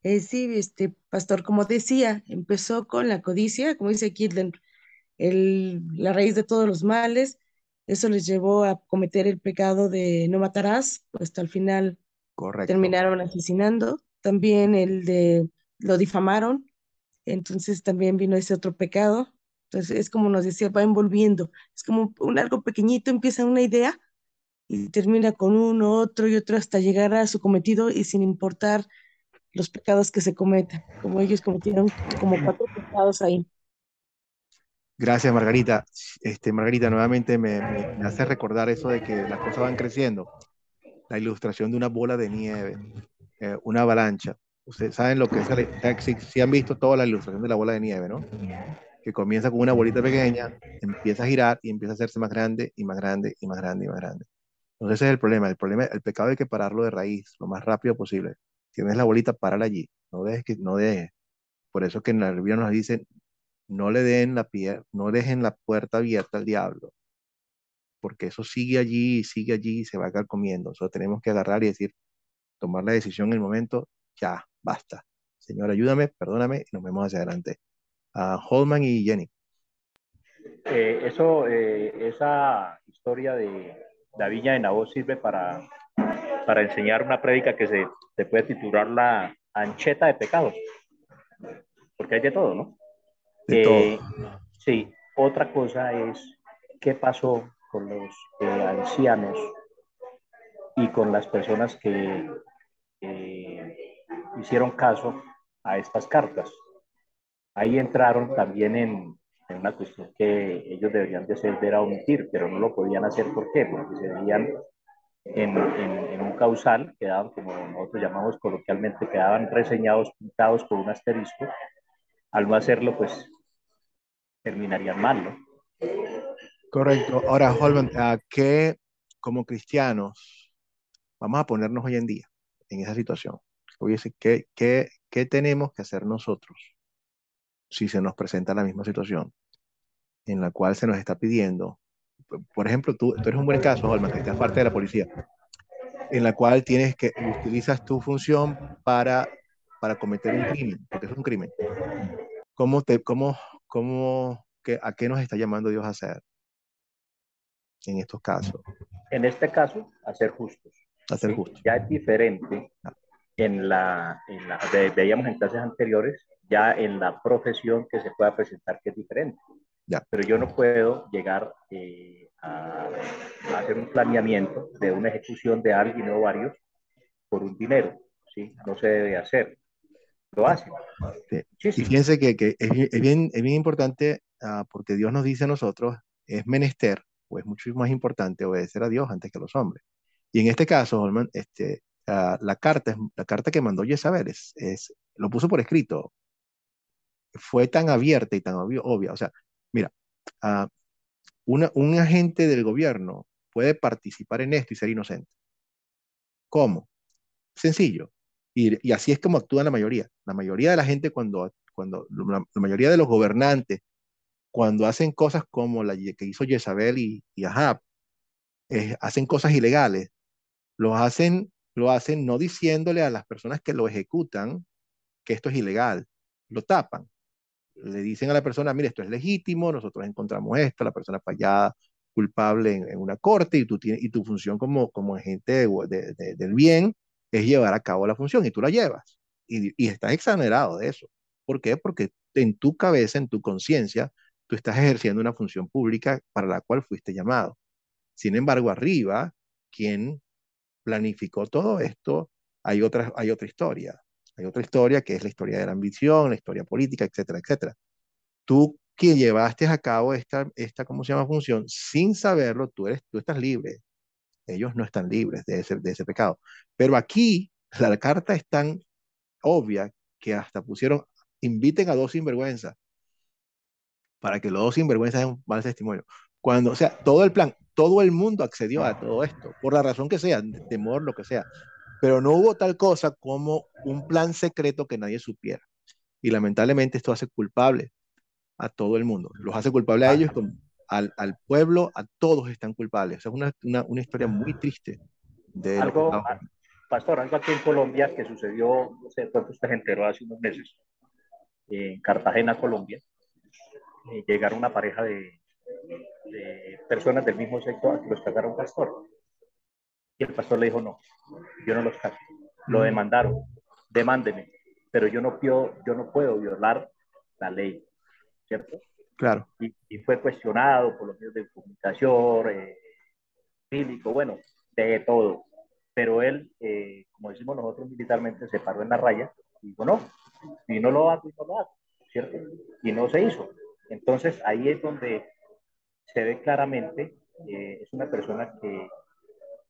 Sí, pastor, como decía, empezó con la codicia, como dice aquí, la raíz de todos los males. Eso les llevó a cometer el pecado de no matarás, pues hasta el final Correcto. terminaron asesinando. También lo difamaron, entonces también vino ese otro pecado. Entonces es como nos decía, va envolviendo. Es como un algo pequeñito, empieza una idea y termina con uno, otro y otro hasta llegar a su cometido y sin importar los pecados que se cometan, como ellos cometieron como 4 pecados ahí. Gracias, Margarita. Margarita, nuevamente me hace recordar eso de que las cosas van creciendo. La ilustración de una bola de nieve, una avalancha. Ustedes saben lo que es, si han visto toda la ilustración de la bola de nieve, ¿no? Que comienza con una bolita pequeña, empieza a girar y empieza a hacerse más grande y más grande y más grande y más grande. Entonces ese es el problema. El pecado hay que pararlo de raíz lo más rápido posible. Si ves la bolita, párala allí. No dejes que, no dejes. Por eso que en la Biblia nos dice, no dejen la puerta abierta al diablo, porque eso sigue allí y se va a quedar comiendo. Nosotros tenemos que agarrar y decir, tomar la decisión en el momento, ya, basta. Señor, ayúdame, perdóname y nos vemos hacia adelante. Holman y Jenny. Esa historia de la viña de Nabot sirve para enseñar una prédica que se puede titular la ancheta de pecados, porque hay de todo, ¿no? De todo. Sí, otra cosa es qué pasó con los ancianos y con las personas que hicieron caso a estas cartas. Ahí entraron también en una cuestión que ellos deberían de hacer, era omitir, pero no lo podían hacer. ¿Por qué? Porque se veían en un causal, quedaban, como nosotros llamamos coloquialmente, quedaban reseñados, pintados por un asterisco. Al no hacerlo, pues terminarían mal, ¿no? Correcto. Ahora, Holman, ¿qué como cristianos vamos a ponernos hoy en día en esa situación? Oye, ¿qué tenemos que hacer nosotros si se nos presenta la misma situación en la cual se nos está pidiendo? Por ejemplo, tú eres un buen caso, Holman, que estás parte de la policía, en la cual utilizas tu función para cometer un crimen, porque es un crimen. ¿Cómo te, cómo, a qué nos está llamando Dios a hacer en estos casos? En este caso, a ser justos. A ser ¿Sí? justos. Ya es diferente veíamos en clases anteriores, ya en la profesión que se pueda presentar, que es diferente. Ya. Pero yo no puedo llegar a hacer un planeamiento de una ejecución de alguien o varios por un dinero, ¿sí? No se debe hacer. Lo hacen. Sí. Y Muchísimo. fíjense que es bien importante, porque Dios nos dice a nosotros, es menester, o es mucho más importante obedecer a Dios antes que a los hombres. Y en este caso, Holman, la carta que mandó Jezabel lo puso por escrito, fue tan abierta y tan obvia. O sea, mira, ah, un agente del gobierno puede participar en esto y ser inocente. ¿Cómo? Sencillo. Y así es como actúa la mayoría. La mayoría de la gente la mayoría de los gobernantes, cuando hacen cosas como la que hizo Jezabel y Ahab, hacen cosas ilegales, lo hacen no diciéndole a las personas que lo ejecutan que esto es ilegal, lo tapan. Le dicen a la persona, mire, esto es legítimo, nosotros encontramos esto, la persona fallada, culpable en una corte, y tu función como agente del bien es llevar a cabo la función, y tú la llevas, y estás exonerado de eso. ¿Por qué? Porque en tu cabeza, en tu conciencia, tú estás ejerciendo una función pública para la cual fuiste llamado. Sin embargo, arriba, quien planificó todo esto, hay otra historia. Hay otra historia que es la historia de la ambición, la historia política, etcétera, etcétera. Tú que llevaste a cabo ¿cómo se llama? Función, sin saberlo, tú estás libre. Ellos no están libres de ese pecado. Pero aquí la carta es tan obvia que hasta pusieron, inviten a dos sinvergüenzas para que los dos sinvergüenzas den un mal testimonio. Cuando, o sea, todo el plan, todo el mundo accedió a todo esto, por la razón que sea, temor, lo que sea. Pero no hubo tal cosa como un plan secreto que nadie supiera. Y lamentablemente esto hace culpable a todo el mundo. Los hace culpable a ellos, al pueblo, a todos están culpables. O sea, es una historia muy triste de lo que Algo, está. Pastor, algo aquí en Colombia que sucedió, no sé, cuánto usted se enteró hace unos meses, en Cartagena, Colombia. Llegaron una pareja de personas del mismo sexo a que los casara un pastor. Y el pastor le dijo, no, yo no los caso. Lo demandaron, demándeme, pero yo no puedo violar la ley, ¿cierto? Claro. Y fue cuestionado por los medios de comunicación, público, bueno, de todo. Pero él, como decimos nosotros militarmente, se paró en la raya y dijo, no, y no lo hago, y no lo hago, ¿cierto? Y no se hizo. Entonces ahí es donde se ve claramente, es una persona que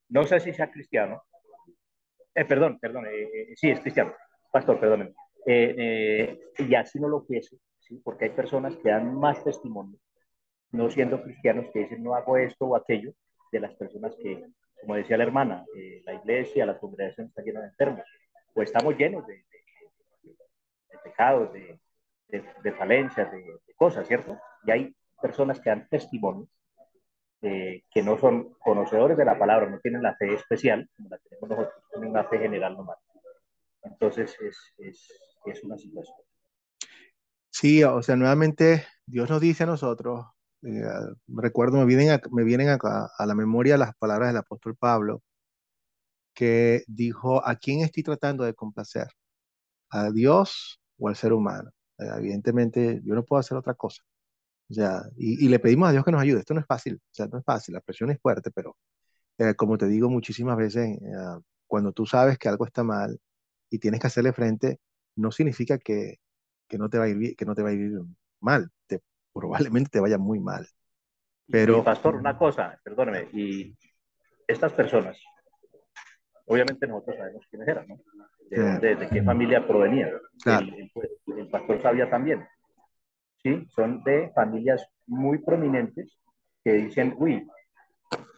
no sé si sea cristiano, perdón, sí, es cristiano, pastor, perdónenme, y así no lo fuese, ¿sí? Porque hay personas que dan más testimonio, no siendo cristianos, que dicen no hago esto o aquello, de las personas que, como decía la hermana, la iglesia, la congregación está llena de enfermos, o estamos llenos de pecados, de falencias, de cosas, ¿cierto? Y hay personas que dan testimonio, que no son conocedores de la palabra, no tienen la fe especial, como la tenemos nosotros, tienen una fe general nomás. Entonces es una situación. Sí, o sea, nuevamente Dios nos dice a nosotros, eh, recuerdo, me vienen a la memoria las palabras del apóstol Pablo, que dijo, ¿a quién estoy tratando de complacer? ¿A Dios o al ser humano? Evidentemente, yo no puedo hacer otra cosa. O sea, y le pedimos a Dios que nos ayude. Esto no es fácil, o sea, no es fácil, la presión es fuerte, pero como te digo muchísimas veces, cuando tú sabes que algo está mal y tienes que hacerle frente, no significa que no te va a ir que no te va a ir mal, probablemente te vaya muy mal, Y pero pastor, una cosa, perdóneme, y estas personas, obviamente nosotros sabemos quiénes eran, ¿no? De dónde, de qué familia provenían. claro, El pastor sabía también, ¿sí? Son de familias muy prominentes que dicen, uy,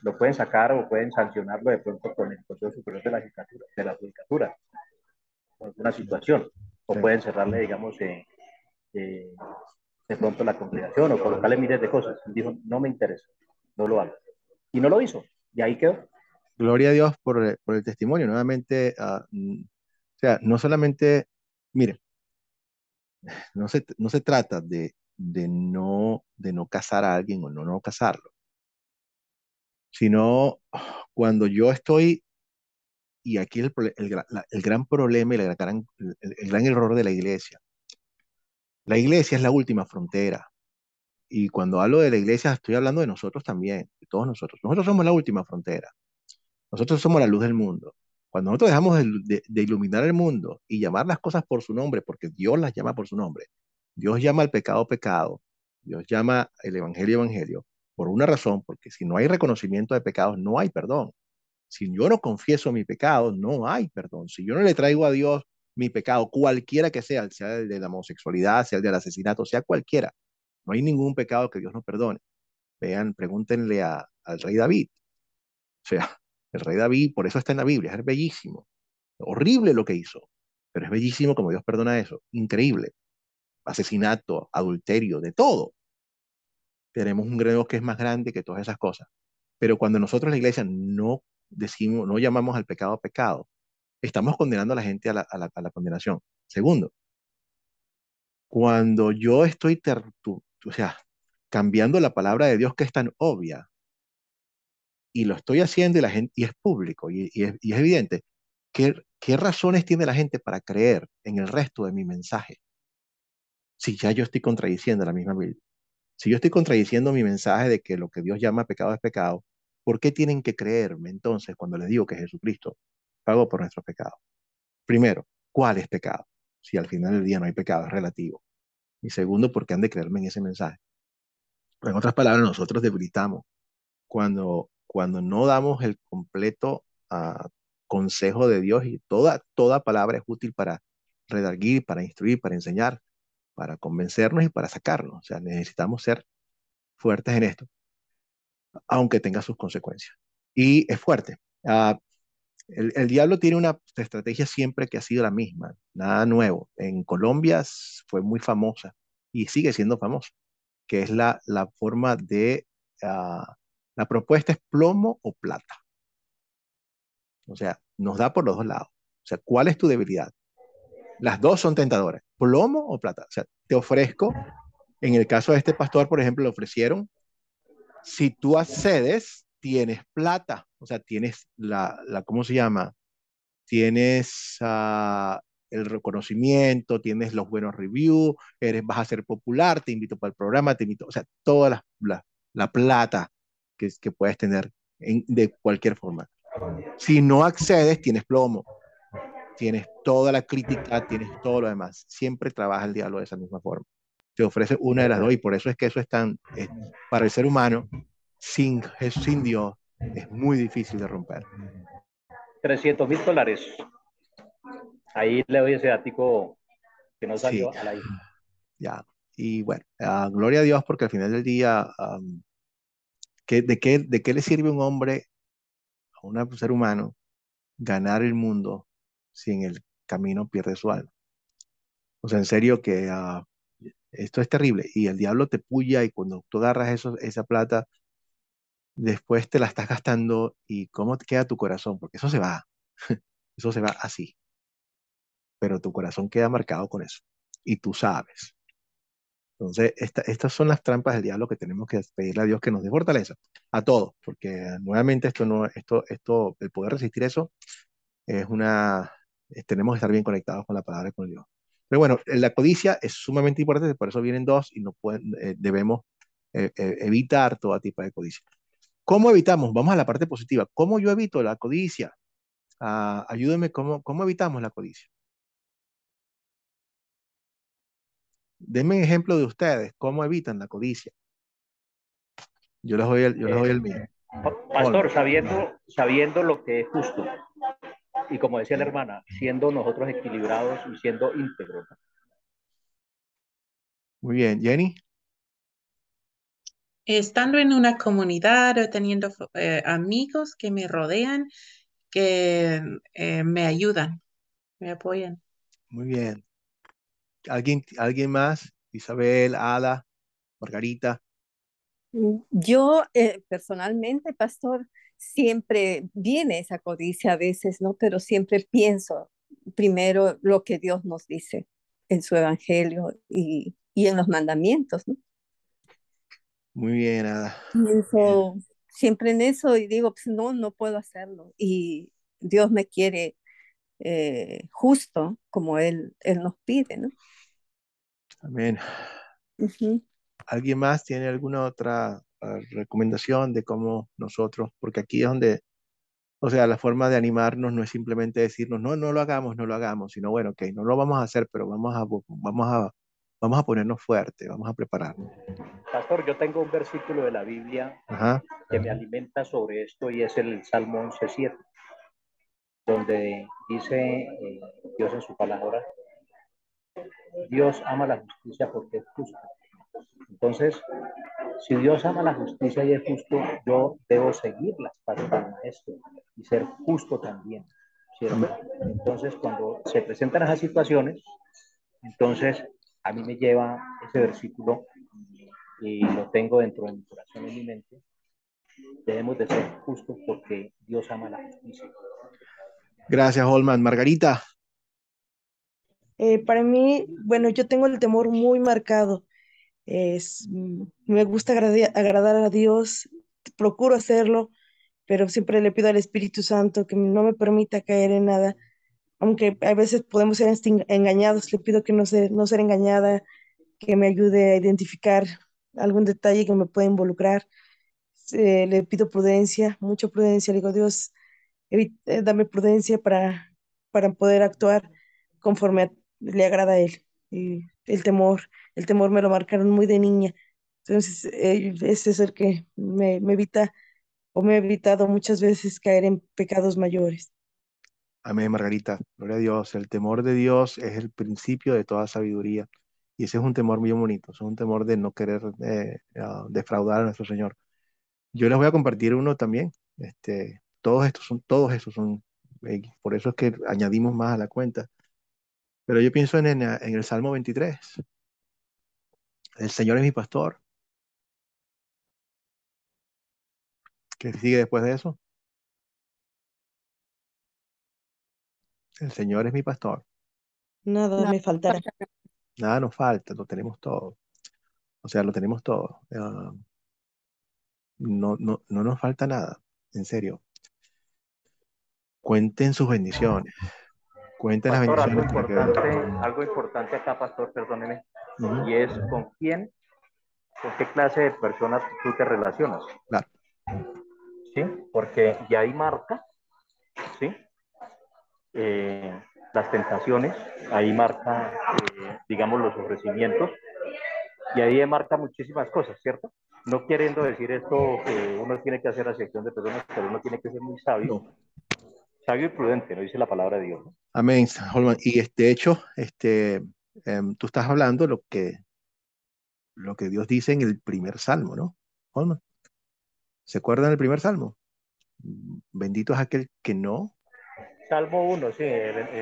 lo pueden sacar o pueden sancionarlo de pronto con el Consejo Superior de la Judicatura, con alguna situación, o sí. pueden cerrarle, digamos, eh, de pronto la congregación o colocarle miles de cosas. Y dijo, no me interesa, no lo hago. Y no lo hizo, y ahí quedó. Gloria a Dios por el testimonio. Nuevamente, o sea, no solamente, mire, no se trata de no casar a alguien o no casarlo, sino cuando yo estoy, y aquí el gran problema y el gran error de la iglesia. La iglesia es la última frontera. Y cuando hablo de la iglesia, estoy hablando de nosotros también, de todos nosotros. Nosotros somos la última frontera. Nosotros somos la luz del mundo. Cuando nosotros dejamos de iluminar el mundo y llamar las cosas por su nombre, porque Dios las llama por su nombre, Dios llama al pecado pecado, Dios llama el evangelio evangelio, por una razón, porque si no hay reconocimiento de pecados, no hay perdón. Si yo no confieso mi pecado, no hay perdón. Si yo no le traigo a Dios mi pecado, cualquiera que sea el de la homosexualidad, sea el del asesinato, sea cualquiera, no hay ningún pecado que Dios no perdone. Vean, pregúntenle al rey David. O sea, el rey David, por eso está en la Biblia, es bellísimo. Horrible lo que hizo, pero es bellísimo como Dios perdona eso. Increíble. Asesinato, adulterio, de todo. Tenemos un Dios que es más grande que todas esas cosas. Pero cuando nosotros la iglesia no decimos, no llamamos al pecado pecado, estamos condenando a la gente a la condenación. Segundo, cuando yo estoy, o sea, cambiando la palabra de Dios que es tan obvia, y lo estoy haciendo y la gente, y es público y es evidente, ¿qué razones tiene la gente para creer en el resto de mi mensaje? Si ya yo estoy contradiciendo la misma Biblia. Si yo estoy contradiciendo mi mensaje de que lo que Dios llama pecado es pecado, ¿por qué tienen que creerme entonces cuando les digo que Jesucristo pagó por nuestros pecados? Primero, ¿cuál es pecado? Si al final del día no hay pecado, es relativo. Y segundo, ¿por qué han de creerme en ese mensaje? En otras palabras, nosotros debilitamos cuando no damos el completo consejo de Dios, y toda palabra es útil para redarguir, para instruir, para enseñar, para convencernos y para sacarnos. O sea, necesitamos ser fuertes en esto, aunque tenga sus consecuencias. Y es fuerte. El diablo tiene una estrategia siempre que ha sido la misma, nada nuevo. En Colombia fue muy famosa y sigue siendo famosa, que es la forma de, la propuesta es plomo o plata. O sea, nos da por los dos lados. O sea, ¿cuál es tu debilidad? Las dos son tentadoras, plomo o plata. O sea, te ofrezco, en el caso de este pastor, por ejemplo, le ofrecieron, si tú accedes, tienes plata, o sea, tienes ¿cómo se llama? Tienes el reconocimiento, tienes los buenos reviews, vas a ser popular, te invito para el programa, te invito, o sea, toda la plata que puedes tener de cualquier forma. Si no accedes, tienes plomo, tienes toda la crítica, tienes todo lo demás. Siempre trabaja el diablo de esa misma forma. Te ofrece una de las dos y por eso es que eso es tan, para el ser humano, sin Dios, es muy difícil de romper. $300,000. Ahí le doy ese ático que no Sí, salió a la hija. ya. Y bueno, gloria a Dios porque al final del día, de qué le sirve a un hombre, a un ser humano, ganar el mundo si en el camino pierde su alma? O sea, en serio que esto es terrible y el diablo te puya y cuando tú agarras esa plata, después te la estás gastando y cómo te queda tu corazón, porque eso se va, eso se va así, pero tu corazón queda marcado con eso y tú sabes. Entonces, estas son las trampas del diablo que tenemos que pedirle a Dios que nos dé fortaleza a todos, porque nuevamente el poder resistir eso es tenemos que estar bien conectados con la palabra y con Dios. Pero bueno, la codicia es sumamente importante, por eso vienen dos y no debemos evitar todo tipo de codicia. ¿Cómo evitamos? Vamos a la parte positiva. ¿Cómo yo evito la codicia? Ayúdenme, ¿cómo evitamos la codicia? Denme un ejemplo de ustedes, ¿cómo evitan la codicia? Yo les doy el mío. Pastor, sabiendo lo que es justo, y como decía la hermana, siendo nosotros equilibrados y siendo íntegros. Muy bien, Jenny. Estando en una comunidad o teniendo amigos que me rodean, que me ayudan, me apoyan. Muy bien. ¿Alguien más? Isabel, Ada, Margarita. Yo personalmente, pastor, siempre viene esa codicia a veces, ¿no? Pero siempre pienso primero lo que Dios nos dice en su evangelio y en los mandamientos, ¿no? Muy bien, Ada. Bien. Pienso siempre en eso y digo, pues no, no puedo hacerlo. Y Dios me quiere justo como Él nos pide, ¿no? Amén. Ujú. ¿Alguien más tiene alguna otra recomendación de cómo nosotros, porque aquí es donde, o sea, la forma de animarnos no es simplemente decirnos, no, no lo hagamos, sino bueno, ok, no lo vamos a hacer, pero vamos a ponernos fuertes, vamos a prepararnos. Pastor, yo tengo un versículo de la Biblia Ajá. que me alimenta sobre esto y es el Salmo 11:7, donde dice Dios en su palabra, Dios ama la justicia porque es justo. Entonces, si Dios ama la justicia y es justo, yo debo seguir las pasos del maestro y ser justo también, ¿cierto? Entonces, cuando se presentan esas situaciones, entonces a mí me lleva ese versículo y lo tengo dentro de mi corazón y mi mente. Debemos de ser justos porque Dios ama la justicia. Gracias, Holman. Margarita. Para mí, bueno, yo tengo el temor muy marcado. Me gusta agradar a Dios, procuro hacerlo, pero siempre le pido al Espíritu Santo que no me permita caer en nada, aunque a veces podemos ser engañados, le pido que no ser engañada, que me ayude a identificar algún detalle que me pueda involucrar. Le pido prudencia, mucha prudencia, le digo, Dios, dame prudencia para poder actuar conforme le agrada a Él. Y el temor me lo marcaron muy de niña. Entonces, ese es el que me evita o me ha evitado muchas veces caer en pecados mayores. Amén, Margarita. Gloria a Dios. El temor de Dios es el principio de toda sabiduría. Y ese es un temor muy bonito. Es un temor de no querer defraudar a nuestro Señor. Yo les voy a compartir uno también. Todos estos son, por eso es que añadimos más a la cuenta. Pero yo pienso en el Salmo 23. El Señor es mi pastor. ¿Qué sigue después de eso? El Señor es mi pastor. Nada No, me faltará. Nada nos falta, lo tenemos todo. O sea, lo tenemos todo. No nos falta nada, en serio. Cuenten sus bendiciones, cuenten las Pastor, bendiciones porque algo importante acá, pastor, perdóneme, ujú, y es con qué clase de personas tú te relacionas, claro, ¿sí? Porque ya ahí marca, ¿sí? Eh, las tentaciones, ahí marca, digamos, los ofrecimientos, y ahí marca muchísimas cosas, ¿cierto? No queriendo decir esto que uno tiene que hacer acepción de personas, pero uno tiene que ser muy sabio, no. sabio y prudente, ¿no? Dice la palabra de Dios, ¿no? Amén, Holman. Y este hecho, tú estás hablando lo que Dios dice en el primer salmo, ¿no? Holman, ¿se acuerdan del primer salmo? Bendito es aquel que no. Salmo 1, sí,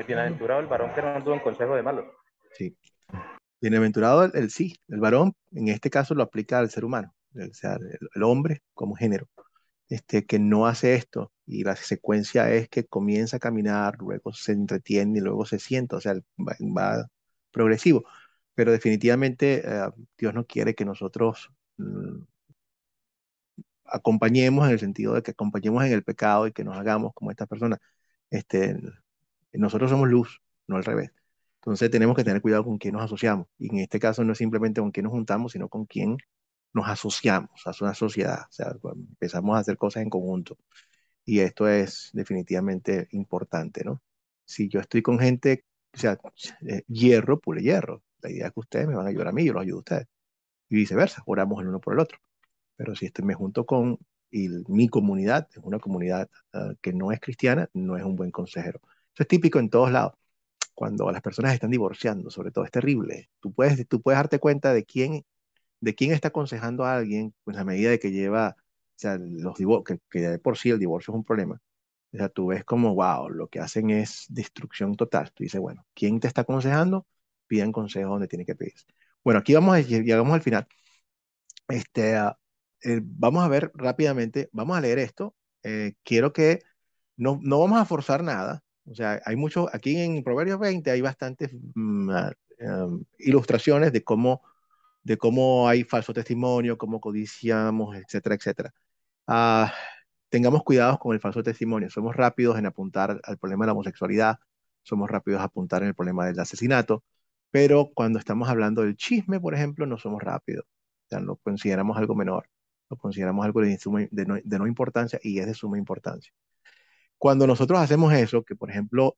bienaventurado el varón que no anduvo en consejo de malos. Sí. Bienaventurado el sí, el varón, en este caso lo aplica al ser humano, o sea, el hombre como género, que no hace esto y la secuencia es que comienza a caminar, luego se entretiene y luego se sienta, o sea, va progresivo, pero definitivamente Dios no quiere que nosotros acompañemos en el sentido de que acompañemos en el pecado y que nos hagamos como estas personas. Este, nosotros somos luz, no al revés. Entonces tenemos que tener cuidado con quién nos asociamos. Y en este caso no es simplemente con quién nos juntamos, sino con quién nos asociamos a una sociedad. O sea, cuando empezamos a hacer cosas en conjunto. Y esto es definitivamente importante, ¿no? Si yo estoy con gente, o sea, hierro pule hierro. La idea es que ustedes me van a ayudar a mí, yo los ayudo a ustedes. Y viceversa, oramos el uno por el otro. Pero si me junto con y mi comunidad, es una comunidad que no es cristiana, no es un buen consejero. Eso es típico en todos lados cuando las personas están divorciando, sobre todo, es terrible. Tú puedes darte cuenta de quién está aconsejando a alguien, pues a medida de que lleva, o sea, que de por sí el divorcio es un problema. O sea, tú ves como, wow, lo que hacen es destrucción total. Tú dices, bueno, ¿quién te está aconsejando? Pidan consejo donde tiene que pedir. Bueno, aquí llegamos al final. Vamos a ver rápidamente, vamos a leer esto. Quiero que no vamos a forzar nada. O sea, hay mucho, aquí en Proverbios 20 hay bastantes ilustraciones de cómo hay falso testimonio, cómo codiciamos, etcétera, etcétera. Ah, tengamos cuidados con el falso testimonio. Somos rápidos en apuntar al problema de la homosexualidad, somos rápidos a apuntar en el problema del asesinato, pero cuando estamos hablando del chisme, por ejemplo, no somos rápidos. O sea, lo consideramos algo menor, lo consideramos algo de no importancia y es de suma importancia. Cuando nosotros hacemos eso, que por ejemplo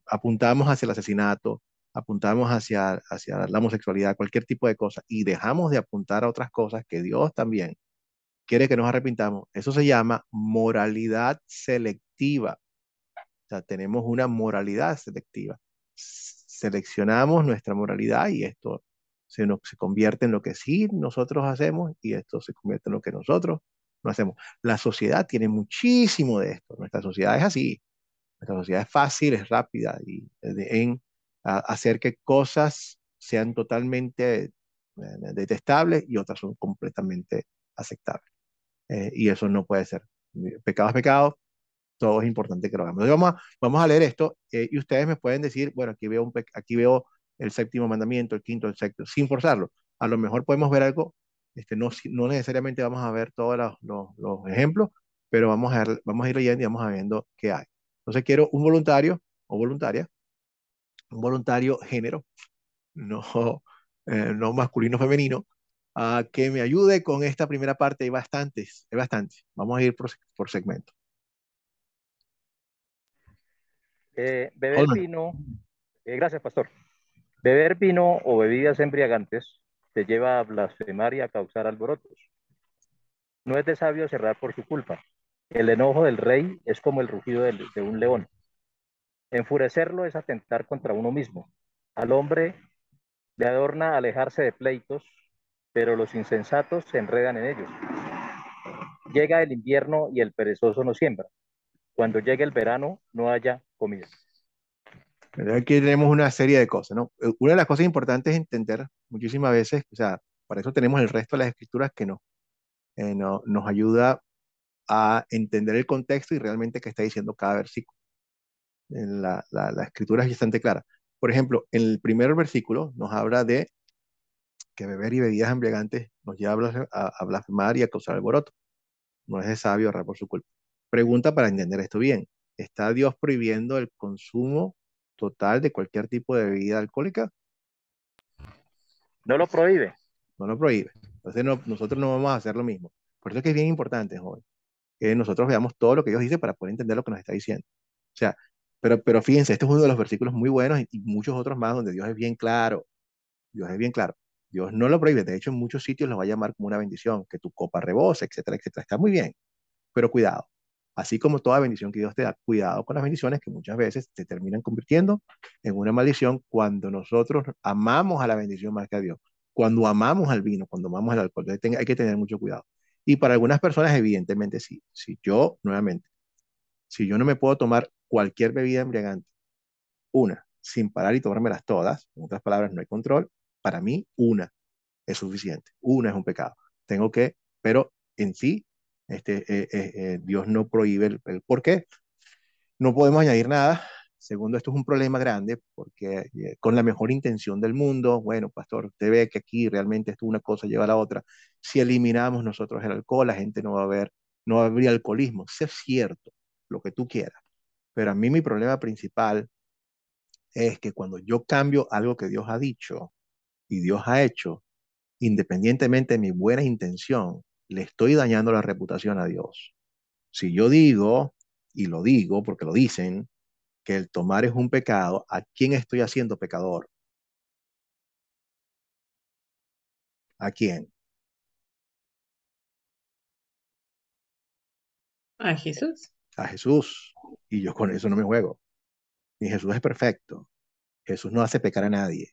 apuntamos hacia el asesinato, apuntamos hacia la homosexualidad, cualquier tipo de cosa, y dejamos de apuntar a otras cosas que Dios también quiere que nos arrepintamos, eso se llama moralidad selectiva. O sea, tenemos una moralidad selectiva. Seleccionamos nuestra moralidad y esto se convierte en lo que sí nosotros hacemos y esto se convierte en lo que nosotros no hacemos. La sociedad tiene muchísimo de esto. Nuestra sociedad es así. Nuestra sociedad es fácil, es rápida y hacer que cosas sean totalmente detestables y otras son completamente aceptables. Y eso no puede ser. Pecado es pecado, todo es importante que lo hagamos. Entonces vamos a leer esto y ustedes me pueden decir, bueno, aquí veo el séptimo mandamiento, el quinto, el sexto, sin forzarlo. A lo mejor podemos ver algo, no necesariamente vamos a ver todos los ejemplos, pero vamos a ir leyendo y vamos a viendo qué hay. Entonces quiero un voluntario o voluntaria, un voluntario género, no, no masculino femenino, a que me ayude con esta primera parte. Hay bastantes. Vamos a ir por segmento. Beber Holman. vino, gracias, pastor. Beber vino o bebidas embriagantes te lleva a blasfemar y a causar alborotos. No es de sabio cerrar por su culpa. El enojo del rey es como el rugido de un león. Enfurecerlo es atentar contra uno mismo. Al hombre le adorna alejarse de pleitos, pero los insensatos se enredan en ellos. Llega el invierno y el perezoso no siembra. Cuando llegue el verano no haya comida. Aquí tenemos una serie de cosas, ¿no? Una de las cosas importantes es entender muchísimas veces, o sea, para eso tenemos el resto de las escrituras que nos ayuda a entender el contexto y realmente qué está diciendo cada versículo. La escritura es bastante clara. Por ejemplo, en el primer versículo nos habla de que beber y bebidas embriagantes nos lleva a blasfemar y a causar alboroto. No es de sabio errar por su culpa. Pregunta para entender esto bien. ¿Está Dios prohibiendo el consumo total de cualquier tipo de bebida alcohólica? No lo prohíbe. No lo prohíbe. Entonces nosotros no vamos a hacer lo mismo. Por eso es que es bien importante, joven, que nosotros veamos todo lo que Dios dice para poder entender lo que nos está diciendo. O sea, pero fíjense, este es uno de los versículos muy buenos y muchos otros más donde Dios es bien claro. Dios es bien claro. Dios no lo prohíbe. De hecho, en muchos sitios lo va a llamar como una bendición, que tu copa rebose, etcétera, etcétera. Está muy bien, pero cuidado. Así como toda bendición que Dios te da, cuidado con las bendiciones que muchas veces se terminan convirtiendo en una maldición cuando nosotros amamos a la bendición más que a Dios. Cuando amamos al vino, cuando amamos al alcohol, hay que tener mucho cuidado. Y para algunas personas, evidentemente, sí. Si yo, nuevamente, si yo no me puedo tomar cualquier bebida embriagante, una, sin parar y tomármelas todas, en otras palabras, no hay control, para mí, una es suficiente. Una es un pecado. Tengo que, pero en sí, Dios no prohíbe el por qué. No podemos añadir nada. Segundo, esto es un problema grande porque con la mejor intención del mundo, bueno, pastor, usted ve que aquí realmente esto una cosa lleva a la otra. Si eliminamos nosotros el alcohol, la gente no va a ver, no va a haber alcoholismo. Eso es cierto, lo que tú quieras. Pero a mí mi problema principal es que cuando yo cambio algo que Dios ha dicho y Dios ha hecho, independientemente de mi buena intención, le estoy dañando la reputación a Dios. Si yo digo, y lo digo porque lo dicen, que el tomar es un pecado, ¿a quién estoy haciendo pecador? ¿A quién? A Jesús. A Jesús. Y yo con eso no me juego. Y Jesús es perfecto. Jesús no hace pecar a nadie.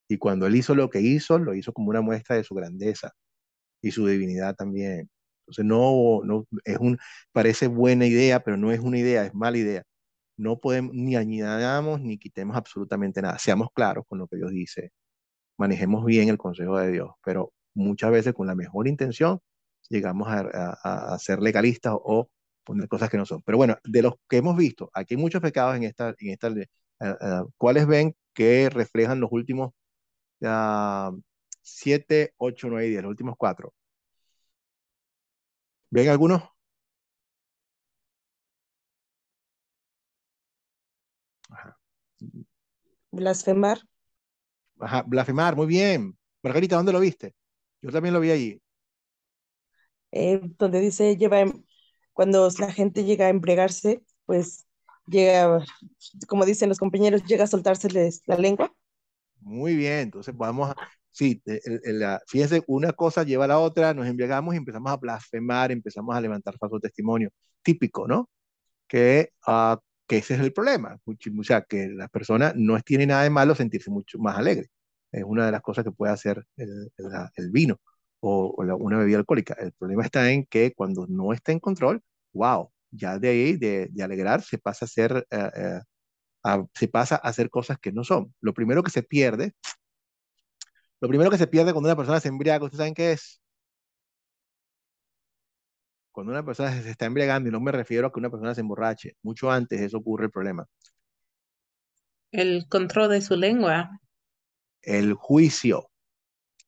Y cuando él hizo lo que hizo, lo hizo como una muestra de su grandeza y su divinidad también. Entonces parece buena idea, pero no es una idea, es mala idea. No podemos, ni añadamos ni quitemos absolutamente nada. Seamos claros con lo que Dios dice. Manejemos bien el consejo de Dios, pero muchas veces con la mejor intención llegamos a ser legalistas poner cosas que no son. Pero bueno, de los que hemos visto, aquí hay muchos pecados ¿cuáles ven que reflejan los últimos 7, 8, 9 y 10, los últimos cuatro? ¿Ven algunos? Ajá. Blasfemar, Ajá, blasfemar, muy bien. Margarita, ¿dónde lo viste? Yo también lo vi allí. donde dice cuando la gente llega a embriagarse, pues llega, como dicen los compañeros, llega a soltárseles la lengua. Muy bien, entonces sí, fíjense, una cosa lleva a la otra, nos embriagamos y empezamos a blasfemar, empezamos a levantar falsos testimonios, típico, ¿no? Que ese es el problema, o sea, que la persona no tiene nada de malo sentirse mucho más alegre, es una de las cosas que puede hacer el vino una bebida alcohólica. El problema está en que cuando no está en control, wow, ya de ahí, de alegrar, se pasa a hacer cosas que no son. Lo primero que se pierde cuando una persona se embriaga, ¿ustedes saben qué es? Cuando una persona se está embriagando, y no me refiero a que una persona se emborrache, mucho antes de eso ocurre el problema. El control de su lengua. El juicio,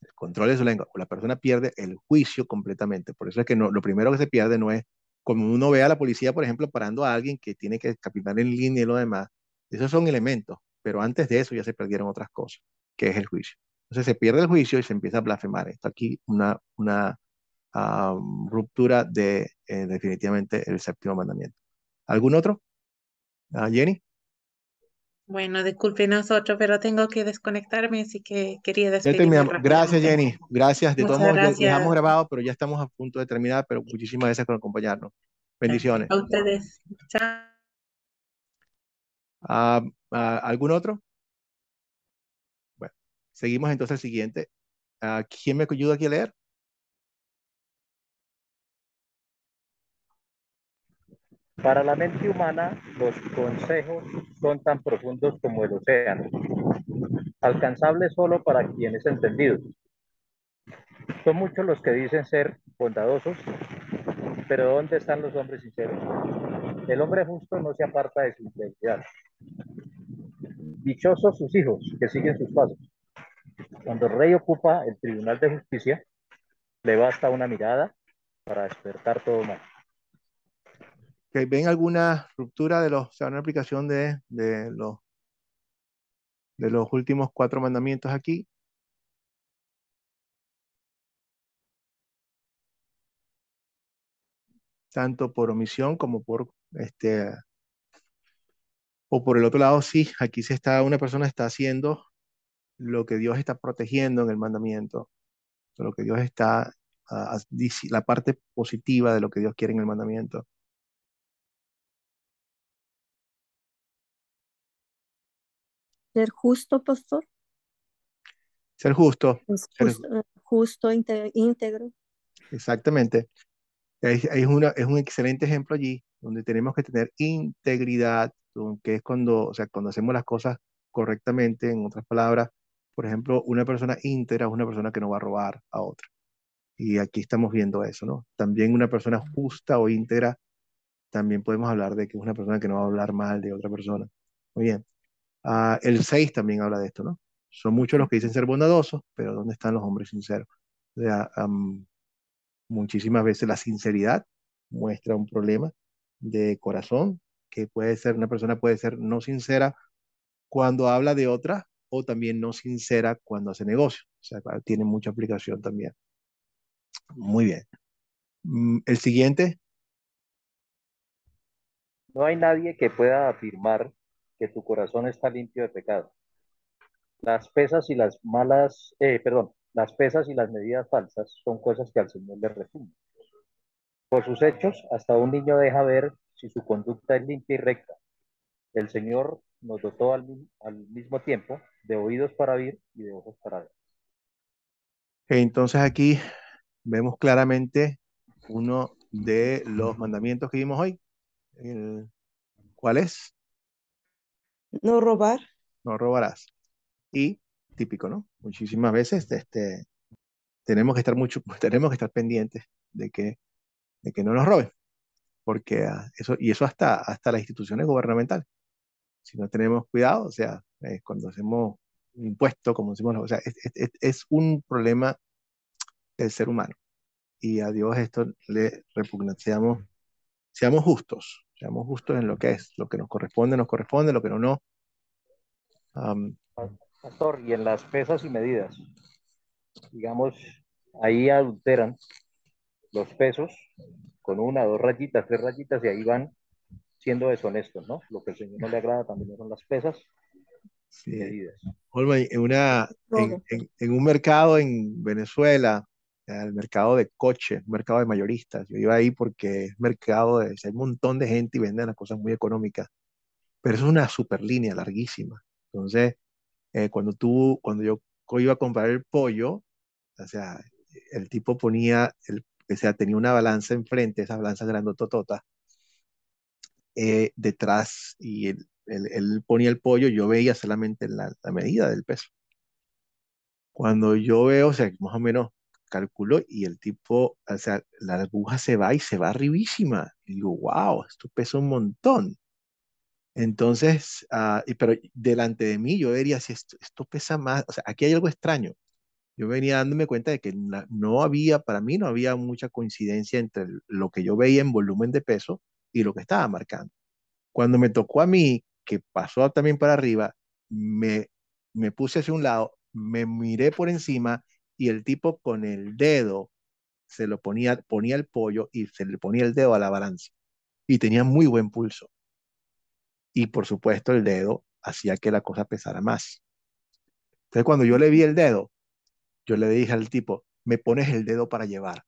el control de su lengua. La persona pierde el juicio completamente. Por eso es que lo primero que se pierde no es como uno ve a la policía, por ejemplo, parando a alguien que tiene que caminar en línea y lo demás. Esos son elementos, pero antes de eso ya se perdieron otras cosas, que es el juicio. Entonces se pierde el juicio y se empieza a blasfemar. Esto aquí, una ruptura de definitivamente el séptimo mandamiento. ¿Algún otro? Jenny. Bueno, disculpe nosotros, pero tengo que desconectarme, así que quería Ya despedirme terminamos. Gracias, rápidamente. Jenny. Gracias. De todos Muchas modos, dejamos gracias. grabado, pero ya estamos a punto de terminar. Pero muchísimas gracias por acompañarnos. Bendiciones. A ustedes. Chao. Ah, ¿Algún otro? Bueno, seguimos entonces el siguiente. ¿Quién me ayuda aquí a leer? Para la mente humana, los consejos son tan profundos como el océano, alcanzables solo para quienes entendidos. Son muchos los que dicen ser bondadosos, pero ¿dónde están los hombres sinceros? El hombre justo no se aparta de su integridad. Dichosos sus hijos que siguen sus pasos. Cuando el rey ocupa el tribunal de justicia, le basta una mirada para despertar todo mal. ¿Ven alguna ruptura de o sea, una aplicación de los últimos 4 mandamientos aquí? Tanto por omisión como por o por el otro lado, sí, aquí una persona está haciendo lo que Dios está protegiendo en el mandamiento, lo que Dios está, la parte positiva de lo que Dios quiere en el mandamiento. Ser justo, pastor. Ser justo. Es justo, íntegro. Exactamente. Es un excelente ejemplo allí, donde tenemos que tener integridad, que es cuando, o sea, cuando hacemos las cosas correctamente, en otras palabras, por ejemplo, una persona íntegra es una persona que no va a robar a otra. Y aquí estamos viendo eso, ¿no? También una persona justa o íntegra, también podemos hablar de que es una persona que no va a hablar mal de otra persona. Muy bien. El 6 también habla de esto, ¿no? Son muchos los que dicen ser bondadosos, pero ¿dónde están los hombres sinceros? O sea, muchísimas veces la sinceridad muestra un problema de corazón, que puede ser, una persona puede ser no sincera cuando habla de otra o también no sincera cuando hace negocio. O sea, tiene mucha aplicación también. Muy bien. El siguiente. No hay nadie que pueda afirmar que tu corazón está limpio de pecado. Las pesas y las las pesas y las medidas falsas son cosas que al Señor le repugnan. Por sus hechos, hasta un niño deja ver si su conducta es limpia y recta. El Señor nos dotó al mismo tiempo de oídos para oír y de ojos para ver. Entonces aquí vemos claramente uno de los mandamientos que vimos hoy. ¿Cuál es? No robar. No robarás. Y típico, ¿no? Muchísimas veces tenemos que estar tenemos que estar pendientes de que no nos roben, porque eso hasta las instituciones gubernamentales. Si no tenemos cuidado, o sea, cuando hacemos impuestos, como decimos, o sea, es un problema del ser humano. Y a Dios esto le repugna. Seamos justos en lo que es, lo que nos corresponde, lo que no, no. Um, Pastor, y en las pesas y medidas, digamos, ahí adulteran los pesos con una, dos rayitas, tres rayitas y ahí van siendo deshonestos, ¿no? Lo que al Señor no le agrada también son las pesas y sí. medidas. Olma, en un mercado en Venezuela, el mercado de coches, un mercado de mayoristas, yo iba ahí porque es mercado hay un montón de gente y venden las cosas muy económicas, pero eso es una super línea larguísima. Entonces, cuando yo iba a comprar el pollo, o sea, el tipo o sea, tenía una balanza enfrente, esa balanza grandototota, detrás, y él ponía el pollo, yo veía solamente la medida del peso. Cuando yo veo, o sea, más o menos calculo, y el tipo, o sea, la aguja se va y se va arribísima. Y digo, wow, esto pesa un montón. Entonces, pero delante de mí yo vería si esto pesa más, o sea, aquí hay algo extraño. Yo venía dándome cuenta de que no había, para mí no había mucha coincidencia entre lo que yo veía en volumen de peso y lo que estaba marcando. Cuando me tocó a mí, que pasó también para arriba, me, me puse hacia un lado, me miré por encima y el tipo con el dedo ponía el pollo y se le ponía el dedo a la balanza. Y tenía muy buen pulso. Y por supuesto el dedo hacía que la cosa pesara más. Entonces cuando yo le vi el dedo, yo le dije al tipo, me pones el dedo para llevar,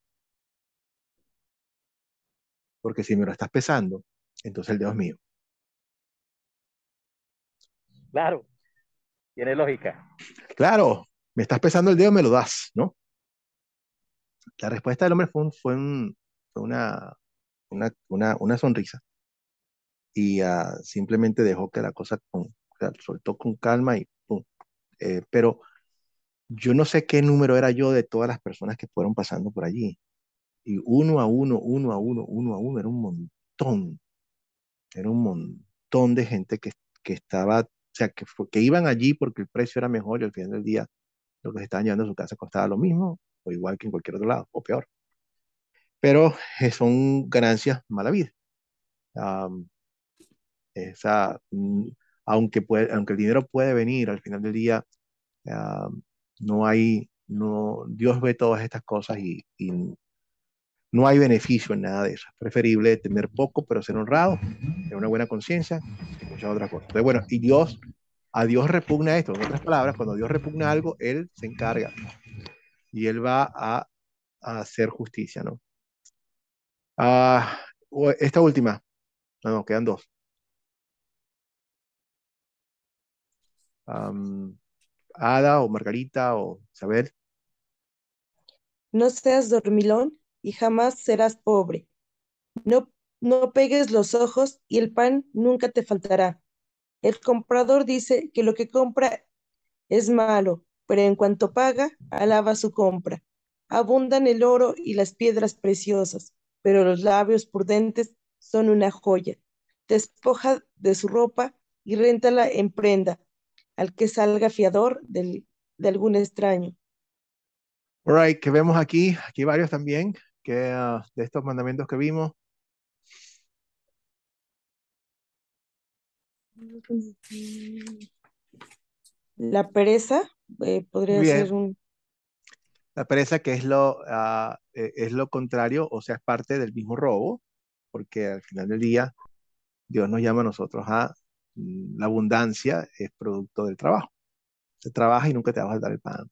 porque si me lo estás pesando, entonces el dedo es mío. Claro, tiene lógica. Claro, me estás pesando el dedo, me lo das, ¿no? La respuesta del hombre fue una sonrisa y simplemente dejó que la cosa o sea, soltó con calma y pum. Pero yo no sé qué número era yo de todas las personas que fueron pasando por allí. Y uno a uno, era un montón. Era un montón de gente que estaba, o sea, que iban allí porque el precio era mejor y al final del día lo que se estaban llevando a su casa costaba lo mismo o igual que en cualquier otro lado, o peor. Pero son ganancias mala vida. Am, esa, aunque el dinero puede venir al final del día, Dios ve todas estas cosas y no hay beneficio en nada de eso. Es preferible tener poco, pero ser honrado, tener una buena conciencia, que muchas otras cosas. Entonces, bueno, a Dios repugna esto. En otras palabras, cuando Dios repugna algo, Él se encarga y Él va a hacer justicia, ¿no? Esta última, no, quedan dos. Am, Ada o Margarita o Isabel. No seas dormilón y jamás serás pobre. No, no pegues los ojos y el pan nunca te faltará. El comprador dice que lo que compra es malo, pero en cuanto paga, alaba su compra. Abundan el oro y las piedras preciosas, pero los labios prudentes son una joya. Despoja de su ropa y réntala en prenda al que salga fiador de algún extraño. All right, que vemos aquí varios también, de estos mandamientos que vimos. La pereza Muy podría ser bien. un... La pereza que es lo contrario, o sea, es parte del mismo robo, porque al final del día Dios nos llama a nosotros la abundancia es producto del trabajo. Se trabaja y nunca te va a faltar el pan. O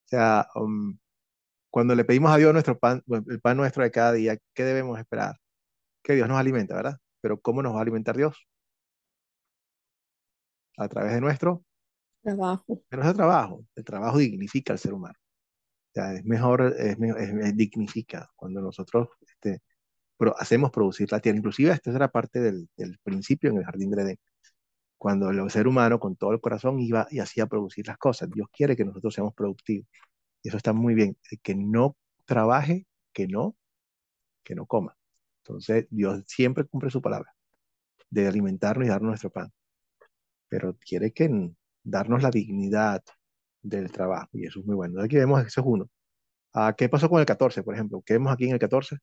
sea, cuando le pedimos a Dios nuestro pan, bueno, el pan nuestro de cada día, ¿qué debemos esperar? Que Dios nos alimente, ¿verdad? Pero ¿cómo nos va a alimentar Dios? A través Trabajo. de nuestro trabajo. El trabajo dignifica al ser humano. O sea, es mejor, dignifica cuando nosotros hacemos producir la tierra. Inclusive, esta era parte del principio en el jardín de Edén, cuando el ser humano con todo el corazón iba y hacía producir las cosas. Dios quiere que nosotros seamos productivos. Y eso está muy bien. El que no trabaje, que que no coma. Entonces, Dios siempre cumple su palabra de alimentarnos y darnos nuestro pan, pero quiere darnos la dignidad del trabajo, y eso es muy bueno. Aquí vemos, eso es uno. ¿Qué pasó con el 14, por ejemplo? ¿Qué vemos aquí en el 14?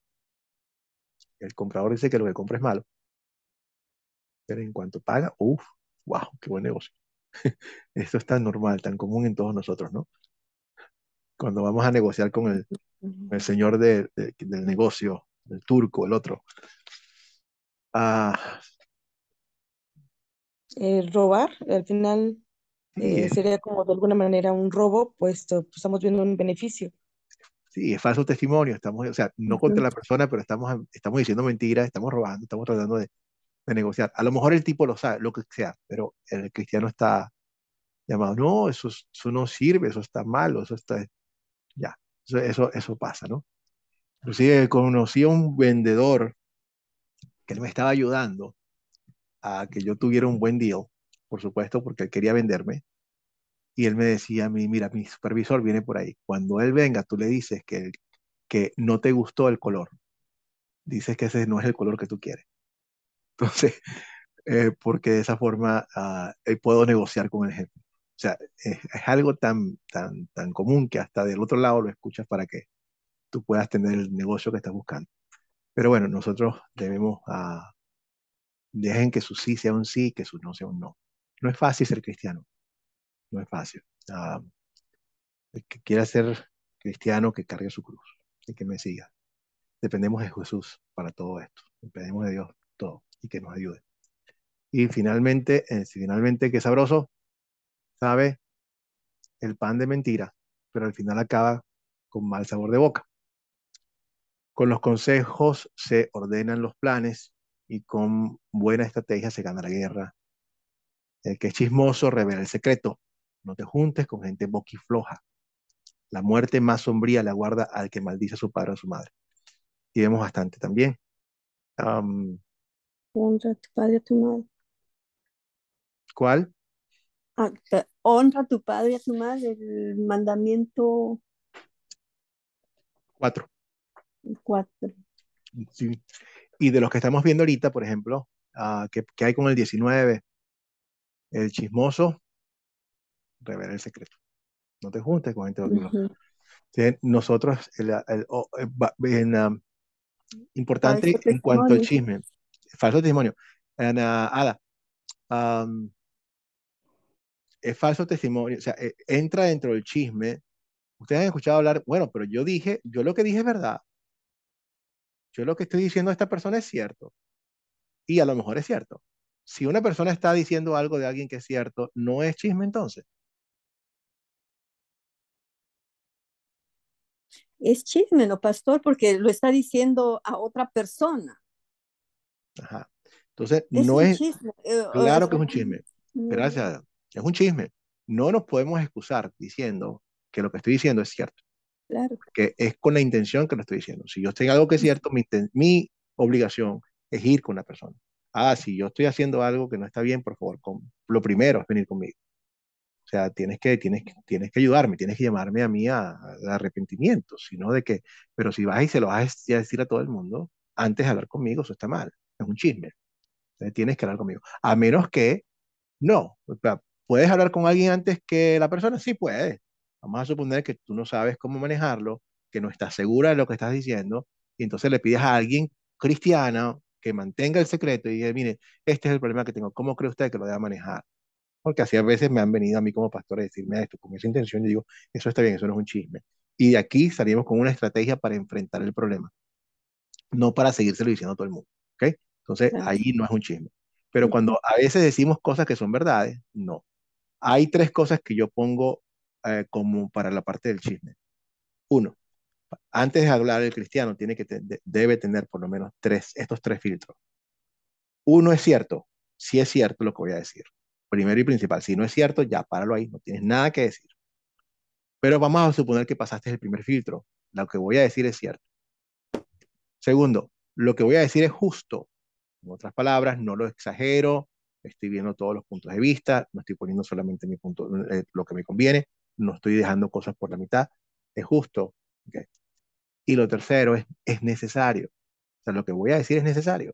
El comprador dice que lo que compra es malo, pero en cuanto paga, uff, wow, qué buen negocio. Esto es tan normal, tan común en todos nosotros, ¿no? Cuando vamos a negociar con el señor del negocio, el turco, el otro. Ah, Robar, al final sí, sería como de alguna manera un robo, puesto pues, estamos viendo un beneficio. sí, es falso testimonio. Estamos, o sea, no contra Ujú. la persona, pero estamos diciendo mentiras, estamos robando, estamos tratando de negociar. A lo mejor el tipo lo sabe, lo que sea, pero el cristiano está llamado, no, eso no sirve, eso está malo, eso está, ya, eso pasa, ¿no? Inclusive conocí a un vendedor que él me estaba ayudando a que yo tuviera un buen deal, por supuesto, porque él quería venderme. Y él me decía a mí, mira, mi supervisor viene por ahí. Cuando él venga, tú le dices que no te gustó el color. Dices que ese no es el color que tú quieres. Entonces, porque de esa forma puedo negociar con el jefe. O sea, es algo tan común que hasta del otro lado lo escuchas para que tú puedas tener el negocio que estás buscando. Pero bueno, nosotros debemos dejen que su sí sea un sí, que su no sea un no. No es fácil ser cristiano, no es fácil. Ah, el que quiera ser cristiano, que cargue su cruz y que me siga. Dependemos de Jesús para todo esto. Dependemos de Dios todo y que nos ayude. Y finalmente, qué sabroso, sabe el pan de mentira, pero al final acaba con mal sabor de boca. Con los consejos se ordenan los planes y con buena estrategia se gana la guerra. El que es chismoso revela el secreto. No te juntes con gente boquifloja. La muerte más sombría le aguarda al que maldice a su padre o a su madre. Y vemos bastante también. Am, Honra a tu padre y a tu madre. ¿Cuál? Honra a tu padre y a tu madre, el mandamiento 4. 4. Sí. Y de los que estamos viendo ahorita, por ejemplo, ¿Qué hay con el 19? El chismoso revela el secreto. No te juntes con gente odiosa. Ujú. Entonces, nosotros, importante Falso en cuanto al testimonio. chisme, falso testimonio. Ada, um, es falso testimonio, o sea, entra dentro del chisme. Ustedes han escuchado hablar, bueno, pero yo lo que dije es verdad. Yo lo que estoy diciendo a esta persona es cierto. Y a lo mejor es cierto. Si una persona está diciendo algo de alguien que es cierto, no es chisme entonces. Es chisme, ¿no, pastor? Porque lo está diciendo a otra persona. Ajá. Entonces, Es no un es, chisme. claro que es un chisme. No, Gracias. Es un chisme. No nos podemos excusar diciendo que lo que estoy diciendo es cierto, claro. que es con la intención que lo estoy diciendo. Si yo estoy en algo que es cierto, mi obligación es ir con la persona. Si yo estoy haciendo algo que no está bien, por favor, lo primero es venir conmigo. O sea, tienes que ayudarme, tienes que llamarme a mí al arrepentimiento, sino de que, pero si vas y se lo vas a decir a todo el mundo, antes de hablar conmigo, eso está mal, es un chisme. Entonces, tienes que hablar conmigo. A menos que no. O sea, ¿puedes hablar con alguien antes que la persona? Sí, puedes. Vamos a suponer que tú no sabes cómo manejarlo, que no estás segura de lo que estás diciendo, y entonces le pides a alguien cristiano que mantenga el secreto y diga, mire, este es el problema que tengo, ¿cómo cree usted que lo deba manejar? Porque así a veces me han venido a mí como pastor a decirme esto con esa intención. Yo digo, eso está bien, eso no es un chisme. Y de aquí salimos con una estrategia para enfrentar el problema, no para seguírselo diciendo a todo el mundo. ¿Ok? Entonces, Claro. ahí no es un chisme. Pero Ujú. cuando a veces decimos cosas que son verdades, no. Hay tres cosas que yo pongo como para la parte del chisme. Uno, antes de hablar el cristiano, debe tener por lo menos estos tres filtros. Uno es cierto, si es cierto lo que voy a decir. Primero y principal, si no es cierto, ya páralo ahí, no tienes nada que decir. Pero vamos a suponer que pasaste el primer filtro. Lo que voy a decir es cierto. Segundo, lo que voy a decir es justo. En otras palabras, no lo exagero, estoy viendo todos los puntos de vista, no estoy poniendo solamente mi punto, lo que me conviene, no estoy dejando cosas por la mitad, es justo. ¿Ok? Y lo tercero es necesario. O sea, lo que voy a decir es necesario.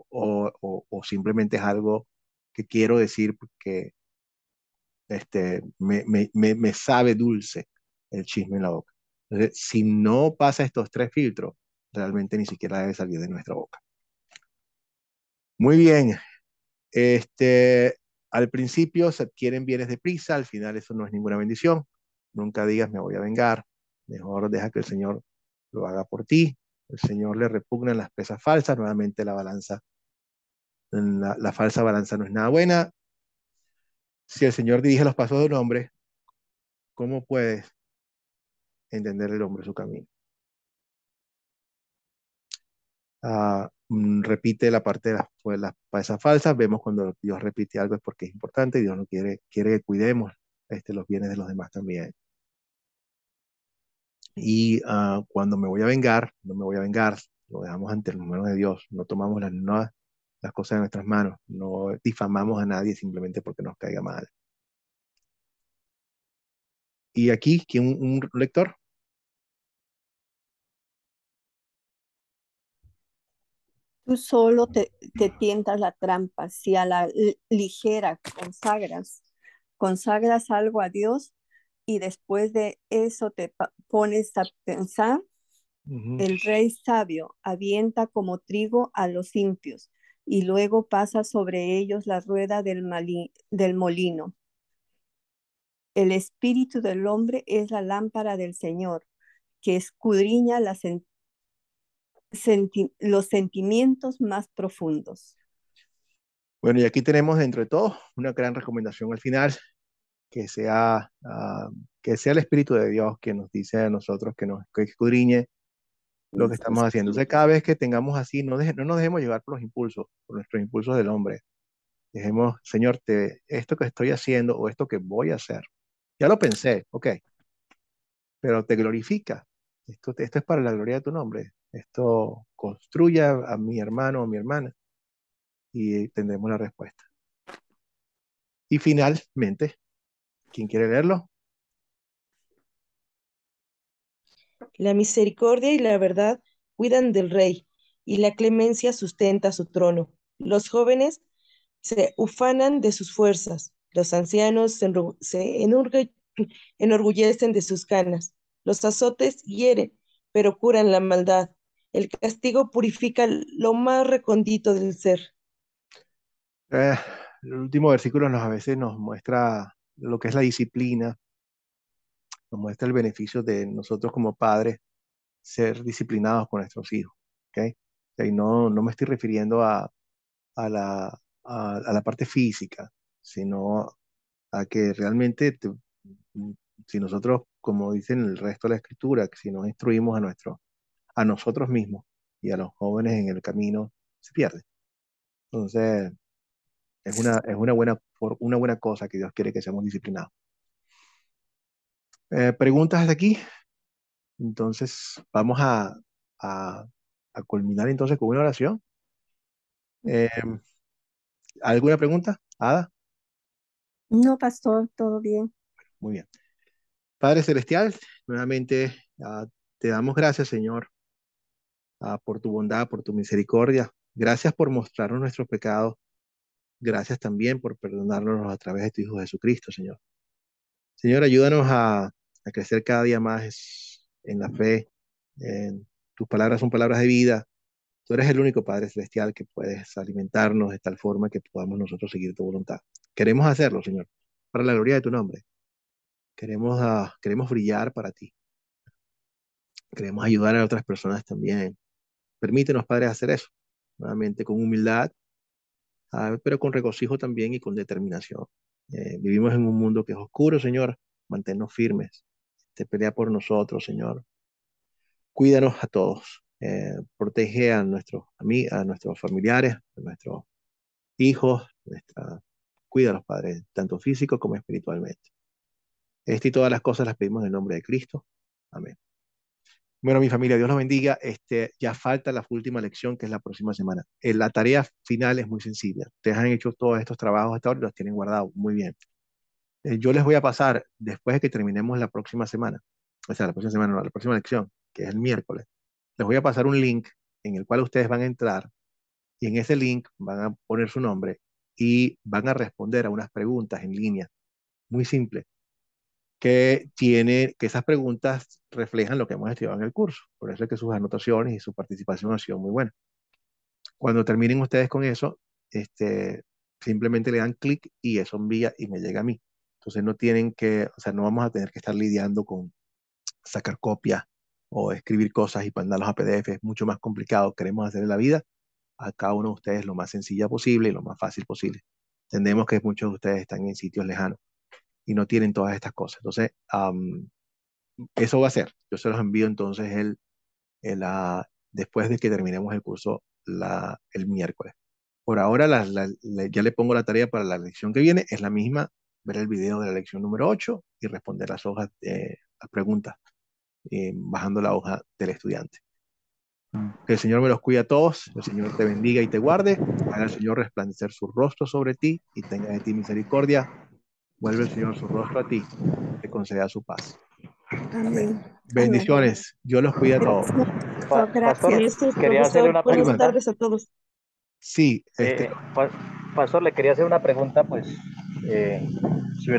O simplemente es algo que quiero decir porque me sabe dulce el chisme en la boca. Entonces, si no pasa estos tres filtros, realmente ni siquiera debe salir de nuestra boca. Muy bien. Este, Al principio se adquieren bienes deprisa, al final eso no es ninguna bendición. Nunca digas me voy a vengar. Mejor deja que el Señor lo haga por ti. El Señor le repugnan las pesas falsas. Nuevamente la falsa balanza no es nada buena. Si el Señor dirige los pasos de un hombre, ¿cómo puedes entender el hombre su camino? Repite la parte de las pesas falsas. Vemos cuando Dios repite algo es porque es importante. Dios no quiere que cuidemos los bienes de los demás también. Y cuando me voy a vengar, no me voy a vengar, lo dejamos ante las manos de Dios, no tomamos las cosas en nuestras manos, no difamamos a nadie simplemente porque nos caiga mal. Y aquí, ¿quién, un lector? Tú solo te tientas la trampa. Si a la ligera consagras algo a Dios y después de eso te pones a pensar, Ujú. el rey sabio avienta como trigo a los impios y luego pasa sobre ellos la rueda del molino. El espíritu del hombre es la lámpara del Señor, que escudriña los sentimientos más profundos. Bueno, y aquí tenemos dentro de todo una gran recomendación al final, que sea, que sea el Espíritu de Dios que nos dice a nosotros que escudriñe lo que estamos haciendo. Entonces, cada vez que tengamos así, no nos dejemos llevar por nuestros impulsos del hombre. Dejemos, Señor, esto que estoy haciendo o esto que voy a hacer, ya lo pensé, ok, pero te glorifica. Esto es para la gloria de tu nombre. Esto construye a mi hermano o mi hermana y tendremos la respuesta. Y finalmente, ¿quién quiere leerlo? La misericordia y la verdad cuidan del rey, y la clemencia sustenta su trono. Los jóvenes se ufanan de sus fuerzas, los ancianos enorgullecen de sus canas. Los azotes hieren, pero curan la maldad. El castigo purifica lo más recondito del ser. Eh, el último versículo a veces nos muestra lo que es la disciplina, nos muestra el beneficio de nosotros como padres ser disciplinados con nuestros hijos. ¿Ok? Y no me estoy refiriendo a a la parte física, sino a que realmente si nosotros, como dicen el resto de la escritura, que si nos instruimos a nosotros mismos y a los jóvenes en el camino, se pierde. Entonces, una buena cosa que Dios quiere que seamos disciplinados. ¿Preguntas de aquí? Entonces, vamos a, a culminar entonces con una oración. Eh, ¿Alguna pregunta? Ada, No, pastor, todo bien. muy bien. Padre Celestial, nuevamente te damos gracias, Señor, por tu bondad, por tu misericordia. Gracias por mostrarnos nuestros pecados. Gracias también por perdonarnos a través de tu Hijo Jesucristo, Señor. Señor, ayúdanos a crecer cada día más en la fe. Tus palabras son palabras de vida. Tú eres el único Padre Celestial que puedes alimentarnos de tal forma que podamos nosotros seguir tu voluntad. Queremos hacerlo, Señor, para la gloria de tu nombre. Queremos brillar para ti. Queremos ayudar a otras personas también. Permítenos, Padre, hacer eso. Nuevamente con humildad, pero con regocijo también y con determinación. Vivimos en un mundo que es oscuro, Señor. Manténnos firmes. Te pelea por nosotros, Señor. Cuídanos a todos. Protege a nuestros familiares, a nuestros hijos. Cuídalos, Padre, tanto físico como espiritualmente. Y todas las cosas las pedimos en el nombre de Cristo. Amén. Bueno, mi familia, Dios los bendiga. Ya falta la última lección, que es la próxima semana. La tarea final es muy sencilla. Ustedes han hecho todos estos trabajos hasta ahora y los tienen guardados. Muy bien. Yo les voy a pasar, después de que terminemos la próxima semana, o sea, la próxima semana, no, la próxima lección, que es el miércoles, les voy a pasar un link en el cual ustedes van a entrar y en ese link van a poner su nombre y van a responder a unas preguntas en línea. Muy simple que esas preguntas reflejan lo que hemos estudiado en el curso. Por eso es que sus anotaciones y su participación han sido muy buenas. Cuando terminen ustedes con eso, simplemente le dan clic y eso envía y me llega a mí. Entonces o sea, no vamos a tener que estar lidiando con sacar copias o escribir cosas y mandarlos a PDF. Es mucho más complicado. Queremos hacer la vida a cada uno de ustedes lo más sencilla posible y lo más fácil posible. Entendemos que muchos de ustedes están en sitios lejanos y no tienen todas estas cosas. Entonces, eso va a ser. Yo se los envío entonces después de que terminemos el curso el miércoles. Por ahora ya le pongo la tarea para la lección que viene. Es la misma, ver el video de la lección número 8 y responder las preguntas, bajando la hoja del estudiante. Que el Señor me los cuide a todos, el Señor te bendiga y te guarde, haga el Señor resplandecer su rostro sobre ti y tenga de ti misericordia. Vuelve el Señor su rostro a ti, te conceda su paz. Amén. Bendiciones. Dios los cuida a todos. Pastor, Gracias. quería hacerle una Buenas pregunta. tardes a todos. Sí, Pastor, le quería hacer una pregunta, pues, si